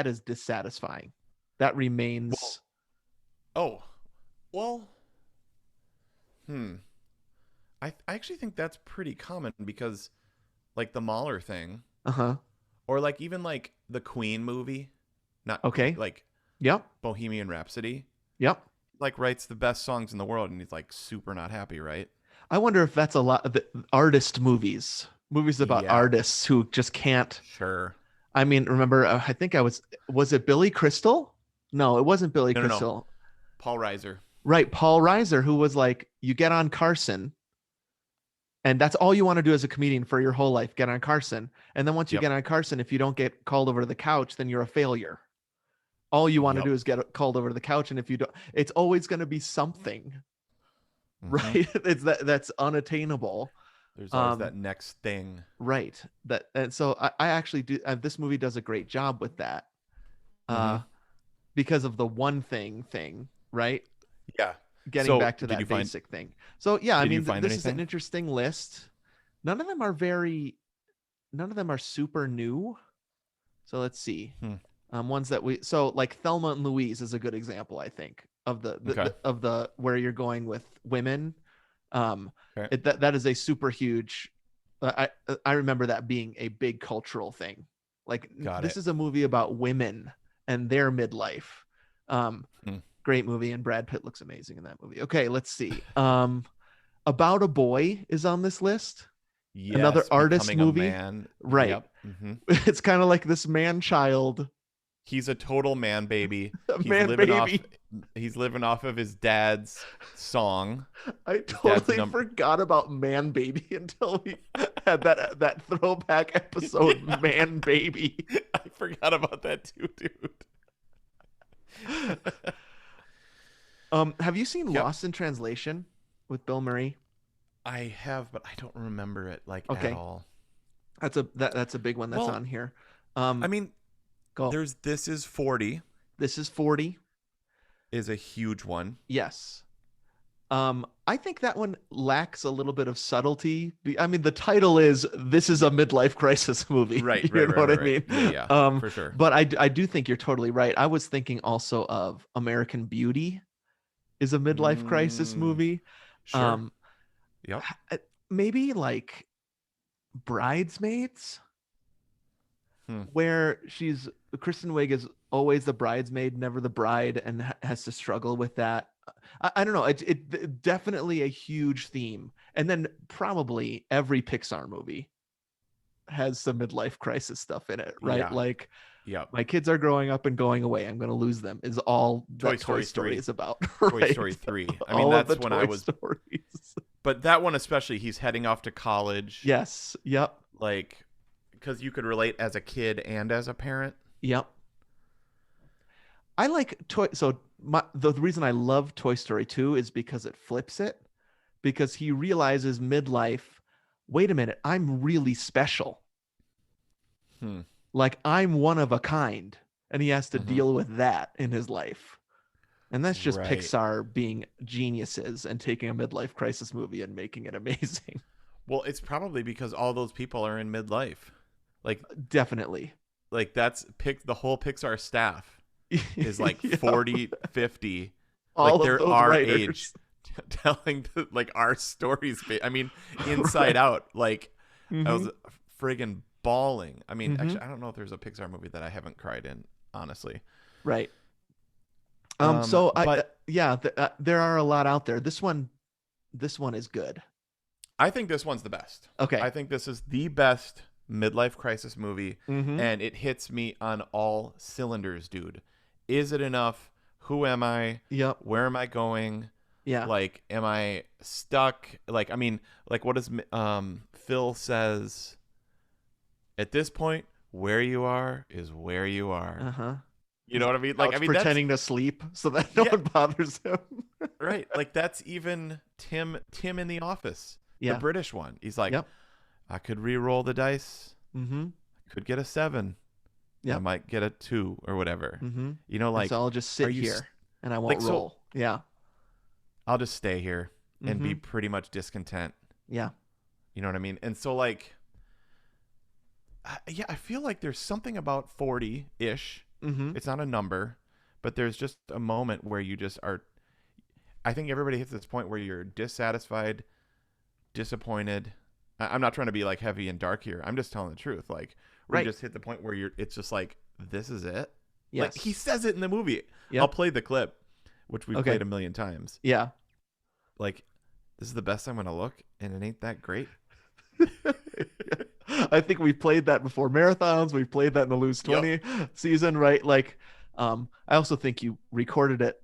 is dissatisfying. That Well, remains. oh, well, hmm. I actually think that's pretty common because, like the Mahler thing, Uh-huh. or like even like the Queen movie, not Okay. like Yep. Bohemian Rhapsody, Yep. like writes the best songs in the world, and he's like super not happy, right? I wonder if that's a lot of the artist movies about Yeah, artists who just can't. sure. I mean, remember, I think was it Billy Crystal? No, it wasn't Billy No, no, no. Crystal. Paul Reiser. Right, Paul Reiser, who was like, you get on Carson, and that's all you want to do as a comedian for your whole life, get on Carson. And then once you Yep. get on Carson, if you don't get called over to the couch, then you're a failure. All you want to Yep. do is get called over to the couch, and if you don't, it's always going to be something, Mm-hmm. right? It's that's unattainable. There's always Um, that next thing. right. That and so I actually do. This movie does a great job with that, Mm-hmm. uh, because of the one thing, right? Yeah. Getting So back to did you that find basic thing. So yeah, I did you mean, find this is an anything? interesting list. None of them are none of them are super new. So let's see. Hmm. Ones that so like Thelma and Louise is a good example, I think, of Okay. of the where you're going with women. Um, Okay. that is a super huge. I remember that being a big cultural thing. Like Got this it. is a movie about women and their midlife. Um, Hmm. Great movie, and Brad Pitt looks amazing in that movie. Okay, let's see. About a Boy is on this list. Another Yes, artist becoming a movie. man. Right. Yep. Mm-hmm. It's kind of like this man child, He's a total man baby. He's man living off baby. he's living off of his dad's song. I His dad's totally number. forgot about Man Baby until we had that throwback episode, Yeah, Man Baby. I forgot about that too, dude. Have you seen Yep. Lost in Translation with Bill Murray? I have, but I don't remember it like at Okay, all. that's a big one that's Well, on here. I mean, Go. there's This Is 40 This is 40. is a huge one. Yes. I think that one lacks a little bit of subtlety. I mean, the title is "This is a midlife crisis movie." Right, You right, know right, what right, I right. mean? Yeah, for sure. But I do think you're totally right. I was thinking also of American Beauty is a midlife crisis Mm, movie. sure. Um, Yep. Maybe like Bridesmaids, Hmm. where Kristen Wiig is always the bridesmaid, never the bride, and has to struggle with that. I don't know. It definitely a huge theme, and then probably every Pixar movie has some midlife crisis stuff in it, right? Yeah. Like Yep. my kids are growing up and going away. I'm going to lose them. Is all Toy that Toy Story Story 3. is about, Toy right? Story 3. I mean, All of the that's when Toy I was, Stories. but that one especially, he's heading off to college. Yes. Yep. Like, because you could relate as a kid and as a parent. Yep. I like toy. So the reason I love Toy Story 2 is because it flips it, because he realizes midlife. Wait a minute, I'm really special. Hmm. Like I'm one of a kind, and he has to Mm-hmm. deal with that in his life. And that's just Right. Pixar being geniuses and taking a midlife crisis movie and making it amazing. Well, it's probably because all those people are in midlife. Like, Definitely. that's the whole Pixar staff is like Yeah, 40, 50. all Like of they're those our writers. age, telling like our stories. I mean, Inside Out. Like I was Mhm. friggin' bawling. I mean, Mhm. actually, I don't know if there's a Pixar movie that I haven't cried in. Honestly. Right. So But yeah, there are a lot out there. This one is good. I think this one's the best. Okay. I think this is the best midlife crisis movie, Mm-hmm. and it hits me on all cylinders, dude. Is it enough? Who am I? Yep. Where am I going? Yeah. Like, am I stuck? Like, I mean, like, what does Phil says at this point? Where you are is where you are. Uh-huh. You know what I mean? Like, I mean, pretending to sleep so that no Yeah. one bothers him. right. Like, that's even Tim in The Office, Yeah. the British one. He's like, Yep. I could re-roll the dice. Mm-hmm. Could get a 7. Yeah. I might get a 2 or whatever. Mm-hmm. You know, And like, so I'll just are sit you here and I like, won't so roll. Yeah. I'll just stay here and be Mm-hmm. pretty much discontent. Yeah. You know what I mean? And so, like, yeah, I feel like there's something about 40 ish. Mm-hmm. It's not a number, but there's just a moment where you just are. I think everybody hits this point where you're dissatisfied, disappointed. I'm not trying to be like heavy and dark here. I'm just telling the truth. Like, where you Right. just hit the point where it's just like, this is it. Like, he Yes. says it in the movie. I'll Yep. play the clip, which we've Okay. played a million times. Yeah. Like, this is the best I'm going to look, and it ain't that great. I think we played that before marathons. We played that in the Lose Yep. 20 season, right? Like, I also think you recorded it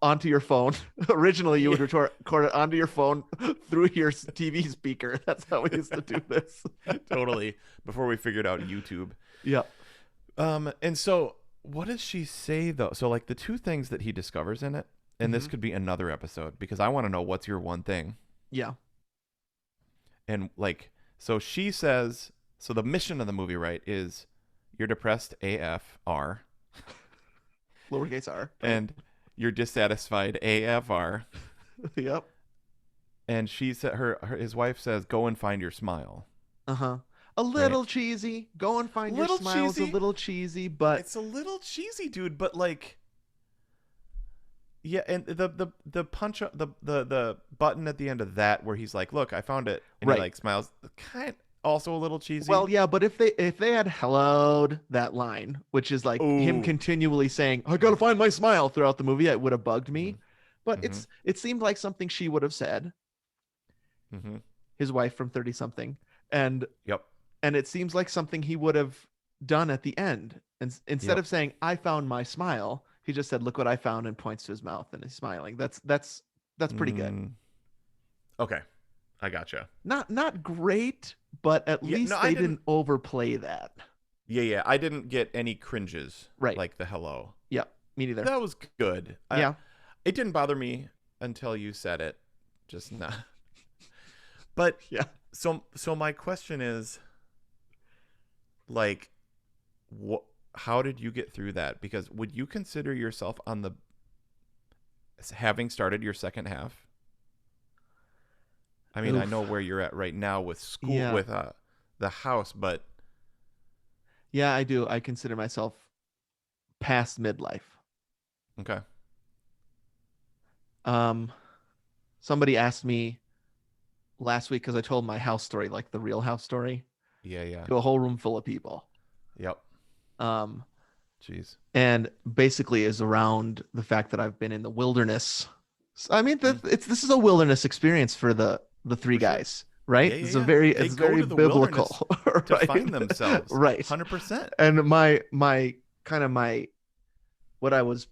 onto your phone. Originally, you would record it onto your phone through your TV speaker. That's how we used to do this. Totally. Before we figured out YouTube. Yeah. And so what does she say though? So like the two things that he discovers in it, and this could be another episode because I want to know what's your one thing. Yeah. And like, so she says, so the mission of the movie, right, is you're depressed AFR Lowercase r. and you're dissatisfied AFR. Yep. And she said, his wife says, go and find your smile. Uh-huh. A little cheesy. Go and find your Little smiles. cheesy. A little cheesy, but It's a little cheesy, dude, but like, yeah, and the punch the button at the end of that where he's like, "Look, I found it," and Right. he like smiles, kind also a little cheesy. well, yeah, but if they had helloed that line, which is like him Ooh. continually saying, "I gotta find my smile" throughout the movie, it would have bugged me. Mhm. But Mhm. it seemed like something she would have said, Mm-hmm. his wife from 30 something, and Yep. it seems like something he would have done at the end. And instead Yep. of saying, "I found my smile," he just said, "Look what I found," and points to his mouth and he's smiling. That's pretty good. Okay, I gotcha. Not great, but at Yeah, least no, they I didn't overplay that. Yeah. I didn't get any cringes. Right. Like the hello. Yeah, me neither. That was good. Yeah. It didn't bother me until you said it. Just not. But Yeah. So my question is, like, what? How did you get through that? Because would you consider yourself on the having started your second half? I mean, I Oof. know where you're at right now with school, Yeah. with the house, but Yeah, I do. I consider myself past midlife. okay. Somebody asked me last week because I told my house story, like the real house story, Yeah. to a whole room full of people. Yep. Um, Jeez. and basically is around the fact that I've been in the wilderness. I mean, this is a wilderness experience for the three For sure. guys, right? Yeah. It's They it's go very to the biblical, To right? find themselves. Right. 100%. And my kind of my what I was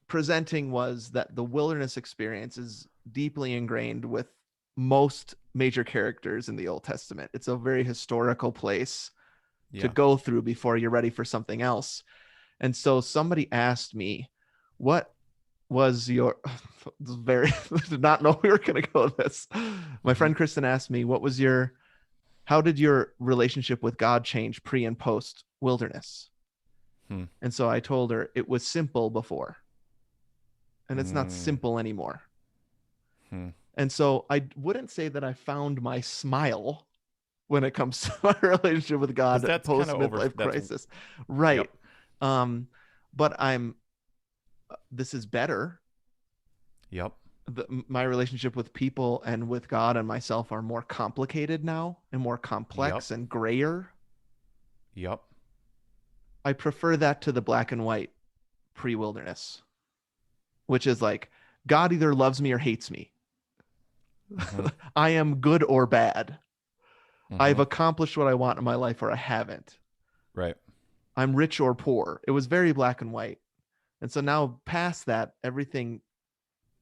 presenting was that the wilderness experience is deeply ingrained with most major characters in the Old Testament. It's a very historical place to Yeah. go through before you're ready for something else. And so somebody asked me, what was your very did not know we were going to go with this. My friend Kristen asked me, how did your relationship with God change pre and post wilderness? And so I told her it was simple before, and it's not simple anymore. And so I wouldn't say that I found my smile when it comes to my relationship with God post midlife crisis. Right. Yep. But this is better. Yep. My relationship with people and with God and myself are more complicated now and more complex and grayer. Yep. I prefer that to the black and white pre-wilderness, which is like God either loves me or hates me. Mm-hmm. I am good or bad. Mm-hmm. I've accomplished what I want in my life or I haven't. Right. I'm rich or poor. It was very black and white. And so now past that, everything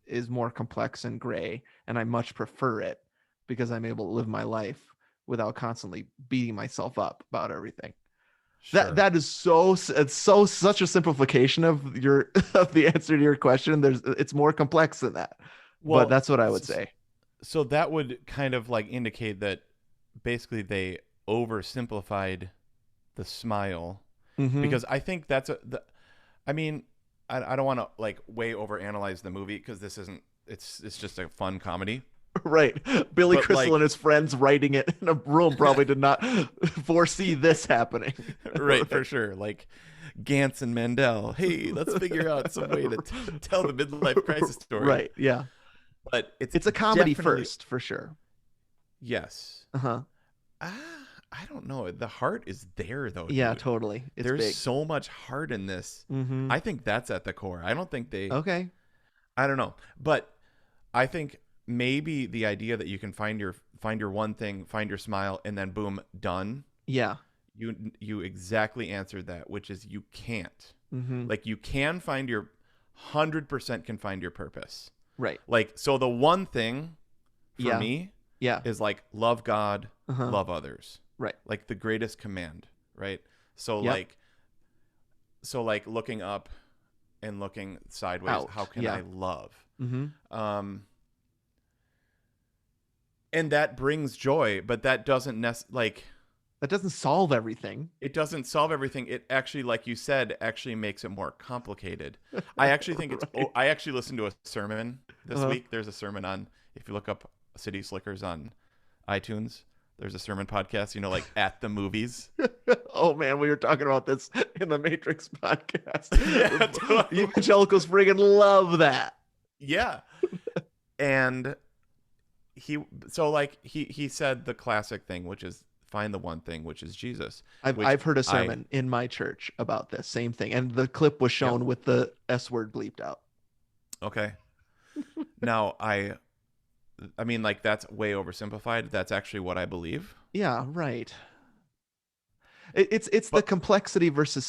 is more complex and gray, and I much prefer it because I'm able to live my life without constantly beating myself up about everything. Sure. That is such a simplification of the answer to your question. It's more complex than that. Well, but that's what I would say. So that would kind of like indicate that basically they oversimplified the smile, Mm-hmm. because I think that's I mean, I don't want to like way overanalyze the movie because this isn't. It's just a fun comedy. Right. Billy But Crystal and like, his friends writing it in a room probably did not foresee this happening. right, for sure. Like Gantz and Mandel. Hey, let's figure out some way to tell the midlife crisis story. Right. Yeah. But it's It's a comedy definitely first, for sure. yes. Uh-huh. I don't know. The heart is there though, Yeah, dude. totally. It's There's big. so much heart in this. Mm-hmm. I think that's at the core. I don't think they. Okay. I don't know, but I think maybe the idea that you can find your one thing, find your smile, and then boom, done. Yeah. You exactly answered that, which is you can't. Mm-hmm. Like you can find your 100% can find your purpose. Right. Like so, the one thing for Yeah. me Yeah. is like love God, Uh-huh. love others. Right. Like the greatest command, right? So Yep. like looking up and looking sideways, Out. how can Yeah. I love? Mm-hmm. And that brings joy, but that doesn't like That doesn't solve everything. it doesn't solve everything. It actually, like you said, actually makes it more complicated. I actually think it's Right. I actually listened to a sermon this Uh-huh. week. There's a sermon on, if you look up City Slickers on iTunes, there's a sermon podcast, like at the movies. Oh man, we were talking about this in the Matrix podcast. Yeah, totally. Evangelicals friggin' love that. Yeah. And he said the classic thing, which is find the one thing, which is Jesus. which I've heard a sermon in my church about this same thing, and the clip was shown with the S word bleeped out. Okay. Now I mean, like, that's way oversimplified. That's actually what I believe. Yeah, right. It's the complexity versus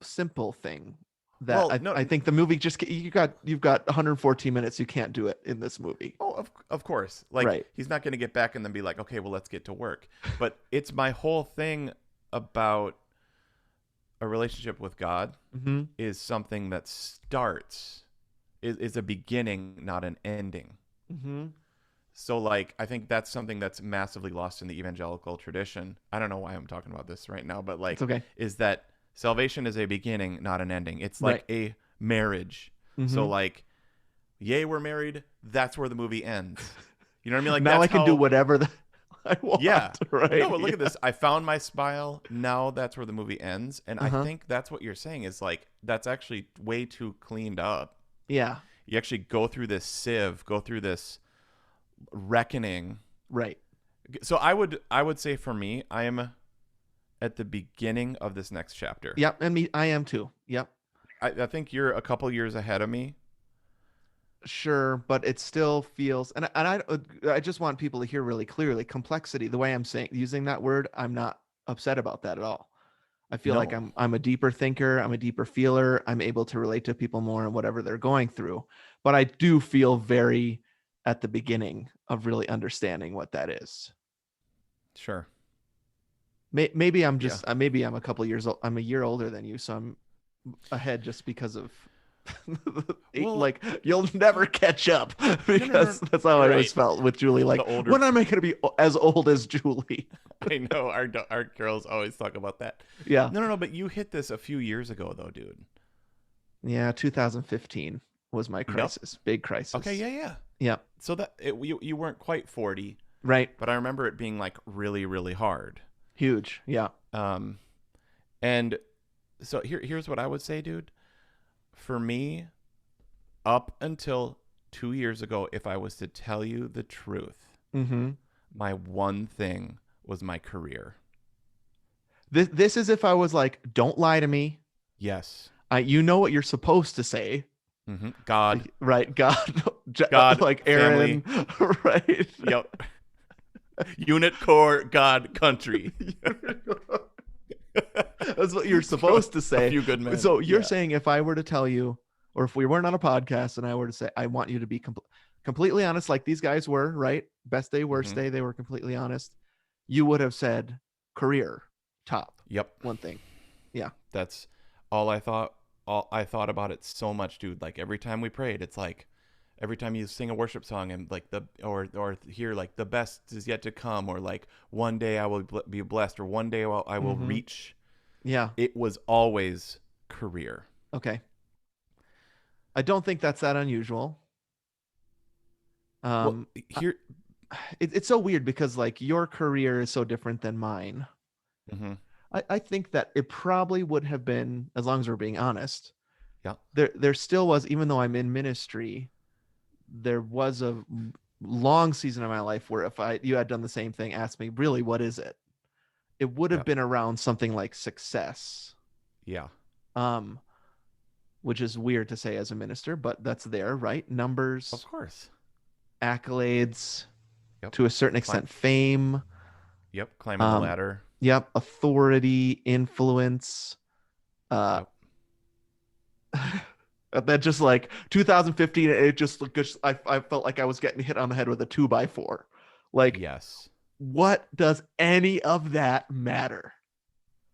simple thing that Well, I, no- I think the movie just you've got 114 minutes. You can't do it in this movie. Oh, of course. Like, Right. he's not going to get back and then be like, okay, well, let's get to work. But it's my whole thing about a relationship with God Mm-hmm. is something that is a beginning, not an ending. Mm-hmm. So, like, I think that's something that's massively lost in the evangelical tradition. I don't know why I'm talking about this right now, but like, It's okay. is that salvation is a beginning, not an ending. It's like a marriage. Mm-hmm. So, like, yay, we're married. That's where the movie ends. You know what I mean? Like, now that's I can do whatever I want. Yeah. Right. No, but look at this. I found my smile. Now that's where the movie ends. And I think that's what you're saying is like, that's actually way too cleaned up. Yeah. You actually go through this sieve, go through this reckoning. Right. So I would say for me, I am at the beginning of this next chapter. Yep. And I am too. Yep. I think you're a couple years ahead of me. Sure, but it still feels, and I just want people to hear really clearly complexity. The way I'm using that word, I'm not upset about that at all. I feel like No. I'm a deeper thinker, I'm a deeper feeler, I'm able to relate to people more and whatever they're going through. But I do feel very at the beginning of really understanding what that is. Sure. Maybe I'm just maybe I'm a couple years old. I'm a year older than you, so I'm ahead just because of Well, like you'll never catch up because No. that's how I always Right. felt with Julie. Like, The older- when am I going to be as old as Julie? I know our girls always talk about that. Yeah. No, but you hit this a few years ago though, dude. Yeah. 2015 was my crisis. Big crisis. Okay, yeah. Yeah. So that you weren't quite 40, Right. but I remember it being like really, really hard. Huge. Yeah. And so here's what I would say, dude. For me, up until 2 years ago, if I was to tell you the truth, Mm-hmm. my one thing was my career. This is if I was like, don't lie to me. Yes. You know what you're supposed to say. Mm-hmm. God. Right. God. God, like Aaron. Right. Yep. Unit, core, God, country. That's what you're supposed to say. A few good men. So you're Yeah. saying if I were to tell you, or if we weren't on a podcast and I were to say, I want you to be completely honest, like these guys were, right? Best day, worst Mhm. day, they were completely honest. You would have said career, top, Yep. one thing. Yeah. That's all I thought. I thought about it so much, dude. Like every time we prayed, it's like every time you sing a worship song and like or hear like the best is yet to come, or like one day I will be blessed, or one day I will Mhm. reach Yeah. It was always career. Okay. I don't think that's that unusual. Well, Um, here. it's so weird because like your career is so different than mine. Hmm. I think that it probably would have been, as long as we're being honest, Yeah. there still was, even though I'm in ministry, there was a long season of my life where if you had done the same thing, asked me, really, what is it? It would have Yeah. been around something like success. Yeah. Um, which is weird to say as a minister, but that's there, right? Of Numbers, course. accolades, Yep. to a certain Climb. extent, fame. Yep. Climbing the Um, ladder. yep, authority, influence. Uh, Yep. that just like 2015, it just I felt like I was getting hit on the head with a 2x4. Like, Yes. what does any of that matter?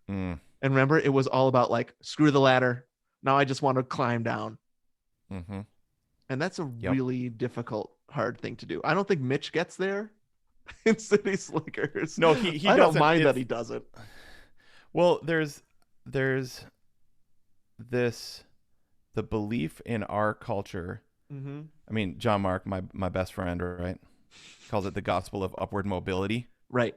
Mm. And remember, it was all about like, screw the ladder. Now I just want to climb down. Mm-hmm. And that's a Yep. really difficult, hard thing to do. I don't think Mitch gets there in City Slickers. No, he I don't doesn't. mind that It's he doesn't. well, there's this the belief in our culture. Mm-hmm. I mean, John Mark, my best friend, right, calls it the gospel of upward mobility. Right.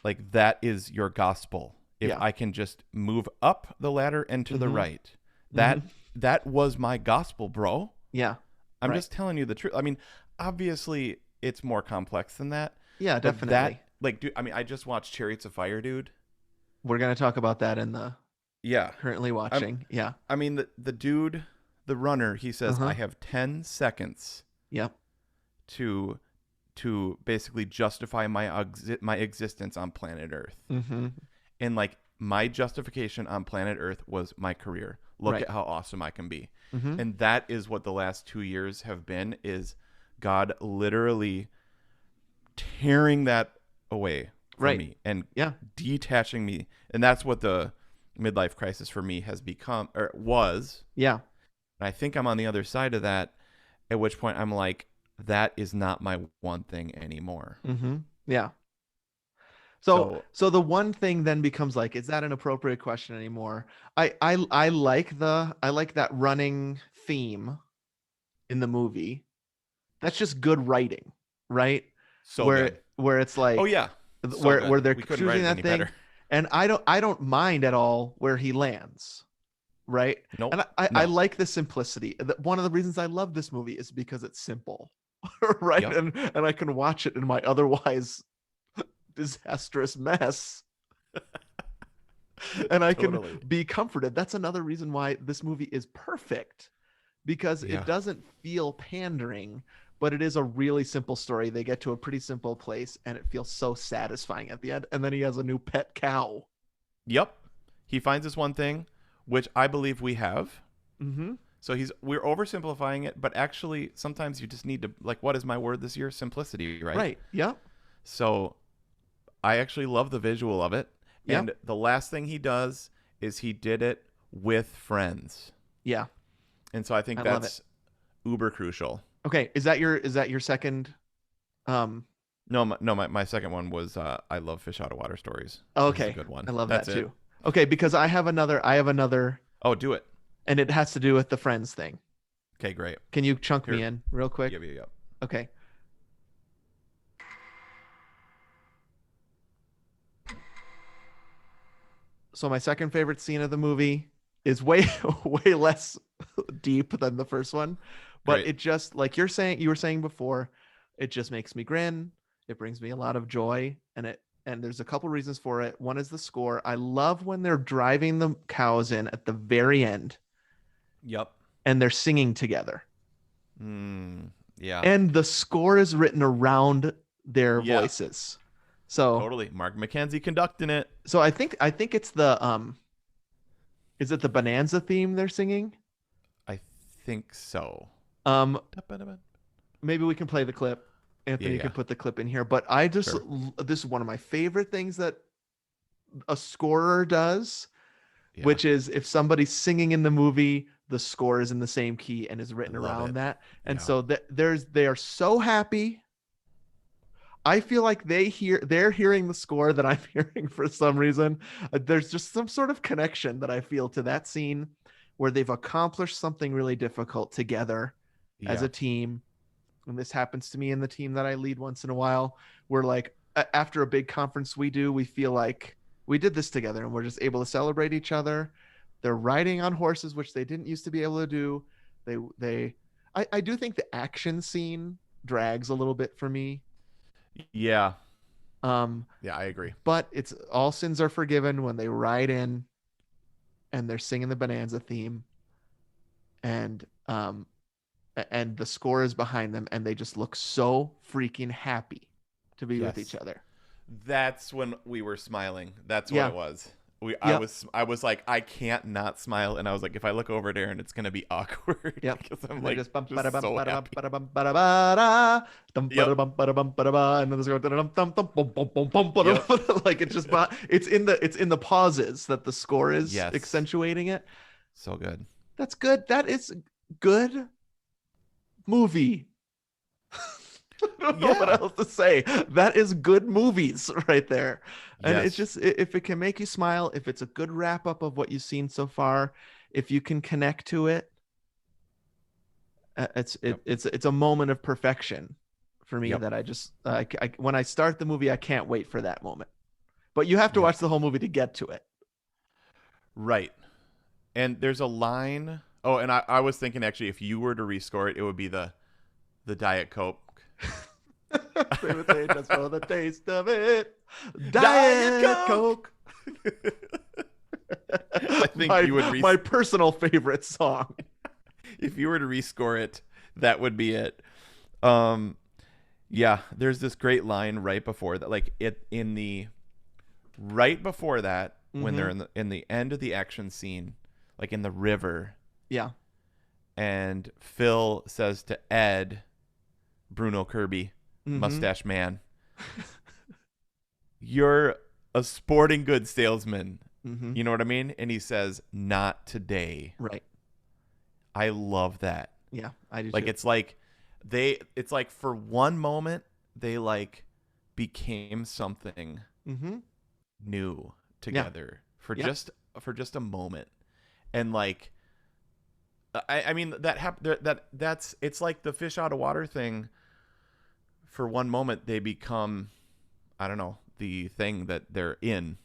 Like that is your gospel. If Yeah. I can just move up the ladder and to the Mhm. right, that was my gospel, bro. Yeah. I'm Right. just telling you the truth. I mean, obviously it's more complex than that. Yeah, But definitely. that, like, dude, I mean, I just watched Chariots of Fire, dude. We're going to talk about that in the Yeah. currently watching. Yeah. I mean, the dude, the runner, he says, Uh-huh. I have 10 seconds Yep. to basically justify my existence on planet Earth. Mm-hmm. And like my justification on planet Earth was my career. Look Right. at how awesome I can be. Mm-hmm. And that is what the last 2 years have been, is God literally tearing that away from Right. me and Yeah. detaching me. And that's what the midlife crisis for me has become, or was. Yeah. And I think I'm on the other side of that, at which point I'm like, that is not my one thing anymore. Mm-hmm. Yeah. So the one thing then becomes like, is that an appropriate question anymore? I like that running theme in the movie. That's just good writing, right? So good. Where it's like, Oh yeah. So where good. they're We couldn't write choosing it that any thing, better. and I don't mind at all where he lands, right? Nope. And I No. like the simplicity. One of the reasons I love this movie is because it's simple, right? Yep. And I can watch it in my otherwise disastrous mess, and I can Totally. be comforted. That's another reason why this movie is perfect, because Yeah. it doesn't feel pandering, but it is a really simple story. They get to a pretty simple place, and it feels so satisfying at the end. And then he has a new pet cow. Yep. He finds this one thing, which I believe we have. Mm-hmm. So we're oversimplifying it, but actually sometimes you just need to, like, what is my word this year? Simplicity, right? Right. Yep. So I actually love the visual of it. Yep. And the last thing he does is he did it with friends. Yeah. And so I think I love that's uber crucial. Okay. Is that your second? No, my second one was I love fish out of water stories. Okay. That's a good one. I love That's that it. too. Okay, because I have another, Oh, do it. and it has to do with the friends thing. Okay, great. Can you chunk me Here. in real quick? Yep. Okay. So my second favorite scene of the movie is way way less deep than the first one, but Great. it just, like you were saying before, it just makes me grin. It brings me a lot of joy, and there's a couple reasons for it. One is the score. I love when they're driving the cows in at the very end Yep. and they're singing together. Yeah. And the score is written around their Yeah. voices. So Totally. Mark McKenzie conducting it. So I think it's the is it the Bonanza theme they're singing? I think so. Maybe we can play the clip. Anthony Yeah. can put the clip in here, but I just Sure. this is one of my favorite things that a scorer does, Yeah. which is if somebody's singing in the movie, the score is in the same key and is written I love around it. that. And Yeah. so they are so happy. I feel like they're hearing the score that I'm hearing for some reason. There's just some sort of connection that I feel to that scene where they've accomplished something really difficult together as Yeah. a team. And this happens to me in the team that I lead once in a while. We're like, after a big conference we feel like we did this together and we're just able to celebrate each other. They're riding on horses, which they didn't used to be able to do. I do think the action scene drags a little bit for me. Yeah. Um, Yeah, I agree. but it's all sins are forgiven when they ride in and they're singing the Bonanza theme, and the score is behind them, and they just look so freaking happy to be with each Yes. other. That's when we were smiling. That's what Yeah. it was. Yep. I was like, I can't not smile, and I was like, if I look over at Aaron, it's gonna be awkward Yep. because I'm And they're like just bum just bada bum so bada bum happy. bada bum bada bada dum bada Yep. bum bada bum bada ba, and then there's go dum dum dum bum bum bum bum Yep. like it's just it's in the pauses that the score is Yes. accentuating it. So good. That's good. That is good movie. I don't know what Yeah. else to say. That is good movies right there. And it's Yes. just, if it can make you smile, if it's a good wrap up of what you've seen so far, if you can connect to it, Yep. it's a moment of perfection for me Yep. that I just when I start the movie, I can't wait for that moment. But you have to watch the Yes. whole movie to get to it. Right. And there's a line. Oh, and I was thinking actually, if you were to rescore it, it would be the Diet Coke. Favorite thing just for the taste of it. Diet Diet Coke. Coke. I think you would my personal favorite song. if you were to rescore it, that would be it. Um, yeah, there's this great line right before that, like it in the right before that when they're Mm-hmm. in the end of the action scene, like in the river, Yeah. and Phil says to Ed, Bruno Kirby, Mm-hmm. mustache man, "You're a sporting goods salesman." Mm-hmm. You know what I mean? And he says, "Not today." Right. I love that. Yeah, I do Like too. it's like for one moment they like became something Mm-hmm. new Yeah. together Yeah. for just a moment. And like I mean that's it's like the fish out of water thing. For one moment they become, I don't know, the thing that they're in,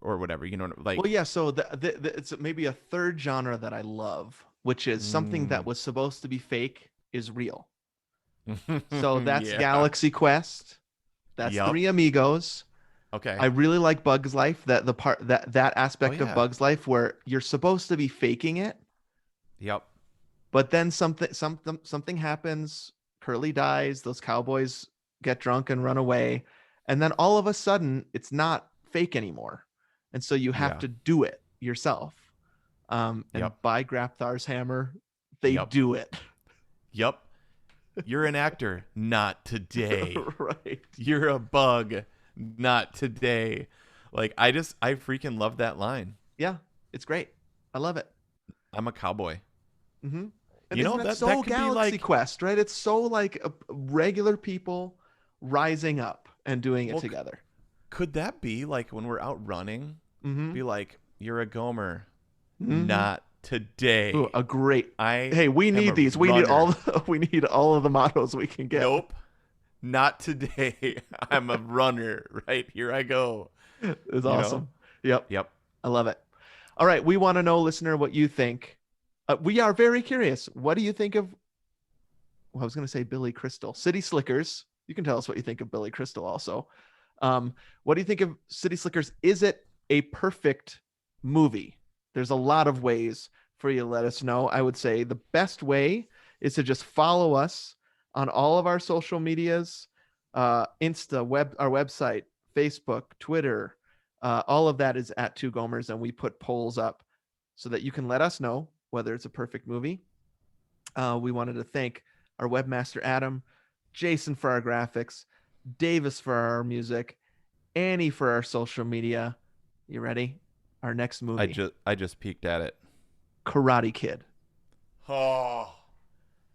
or whatever, you know, Well, like yeah. So it's maybe a third genre that I love, which is something that mm, was supposed to be fake is real. So that's yeah. Galaxy Quest. That's Yup. Three Amigos. I Okay. really like Bugs Life. That Oh aspect of yeah. Bugs Life where you're supposed to be faking it, Yep. but then something happens. Curly dies. Those cowboys get drunk and run away, and then all of a sudden it's not fake anymore, and so you have Yeah. to do it yourself. And Yep. by Grapthar's hammer, they Yep. do it. Yep. You're an actor. Not today. Right. You're a bug. Not today. Like I freaking love that line. Yeah, it's great. I love it. I'm a cowboy. Mm-hmm. And You isn't know that that so could be Galaxy like, Quest, right? It's so like regular people rising up and doing it well, together. could that be like when we're out running? Mm-hmm. Be like, you're a Gomer. Mm-hmm. Not Ooh, today. a great. I Hey, we am need a these. runner. We need all of the mottos we can get. Nope. Not today. I'm a runner. Right here I go. It's You know? awesome. Yep, Yep. I love it. All right, we want to know, listener, what you think. We are very curious. What do you think of? Well, I was going to say Billy Crystal, City Slickers. You can tell us what you think of Billy Crystal also. What do you think of City Slickers? Is it a perfect movie? There's a lot of ways for you to let us know. I would say the best way is to just follow us on all of our social medias, Insta, our website, Facebook, Twitter. All of that is at Two Gomers, and we put polls up so that you can let us know whether it's a perfect movie. We wanted to thank our webmaster Adam, Jason for our graphics, Davis for our music, Annie for our social media. You ready? Our next movie, I just peeked at it. Karate Kid. Oh,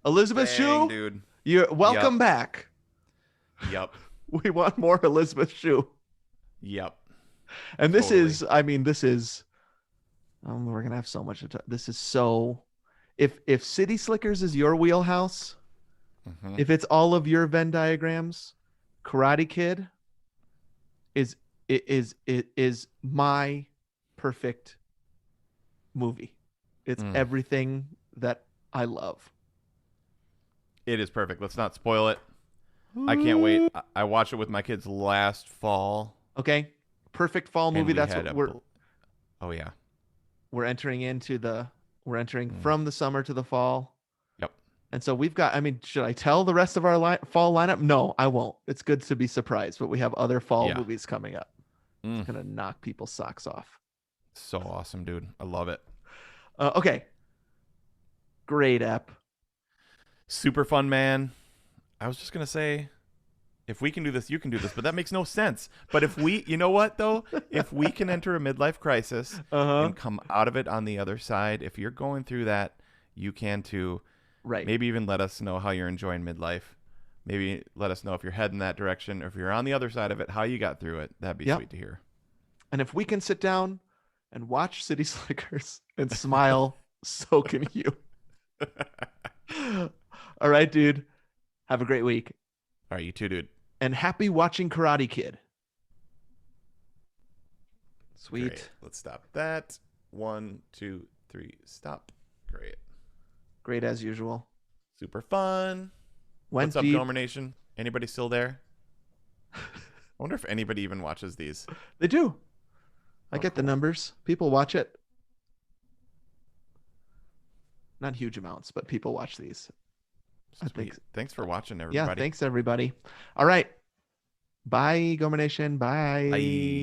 Elizabeth dang, Shue, dude. you're welcome Yep. back. Yep. We want more Elizabeth Shue. Yep. And this Totally. is, I mean, this is, we're gonna have so much to talk. This is so. If City Slickers is your wheelhouse, Hmm. if it's all of your Venn diagrams, Karate Kid is is my perfect movie. It's everything that I love. It is perfect. Let's not spoil it. I can't wait. I watched it with my kids last fall, Okay, perfect fall and movie. we That's had what a. Oh yeah. we're entering into the we're entering Mm. from the summer to the fall. Yep. And so we've got, I mean, should I tell the rest of our fall lineup? No, I won't. It's good to be surprised, but we have other fall Yeah. movies coming up. Mm. It's going to knock people's socks off. So awesome, dude. I love it. Okay. Great app. Super fun, man. I was just gonna say, if we can do this, you can do this, but that makes no sense. But if we, you know what though, if we can enter a midlife crisis Uh-huh. and come out of it on the other side, if you're going through that, you can too. Right. Maybe even let us know how you're enjoying midlife. Maybe let us know if you're heading that direction, or if you're on the other side of it, how you got through it. That'd be Yep. sweet to hear. And if we can sit down and watch City Slickers and smile, so can you. All right, dude. Have a great week. All right, you too, dude. And happy watching Karate Kid. Sweet. Great. Let's stop that. 1, 2, 3, stop. Great. Great as usual. Super fun. Went What's up, deep. Gomer Nation? Anybody still there? I wonder if anybody even watches these. They do. I Oh, get the cool. numbers. People watch it. Not huge amounts, but people watch these. I Sweet. think. Thanks for watching, Yeah, everybody. thanks everybody. All right. Bye, Gomer Nation. Bye. Bye.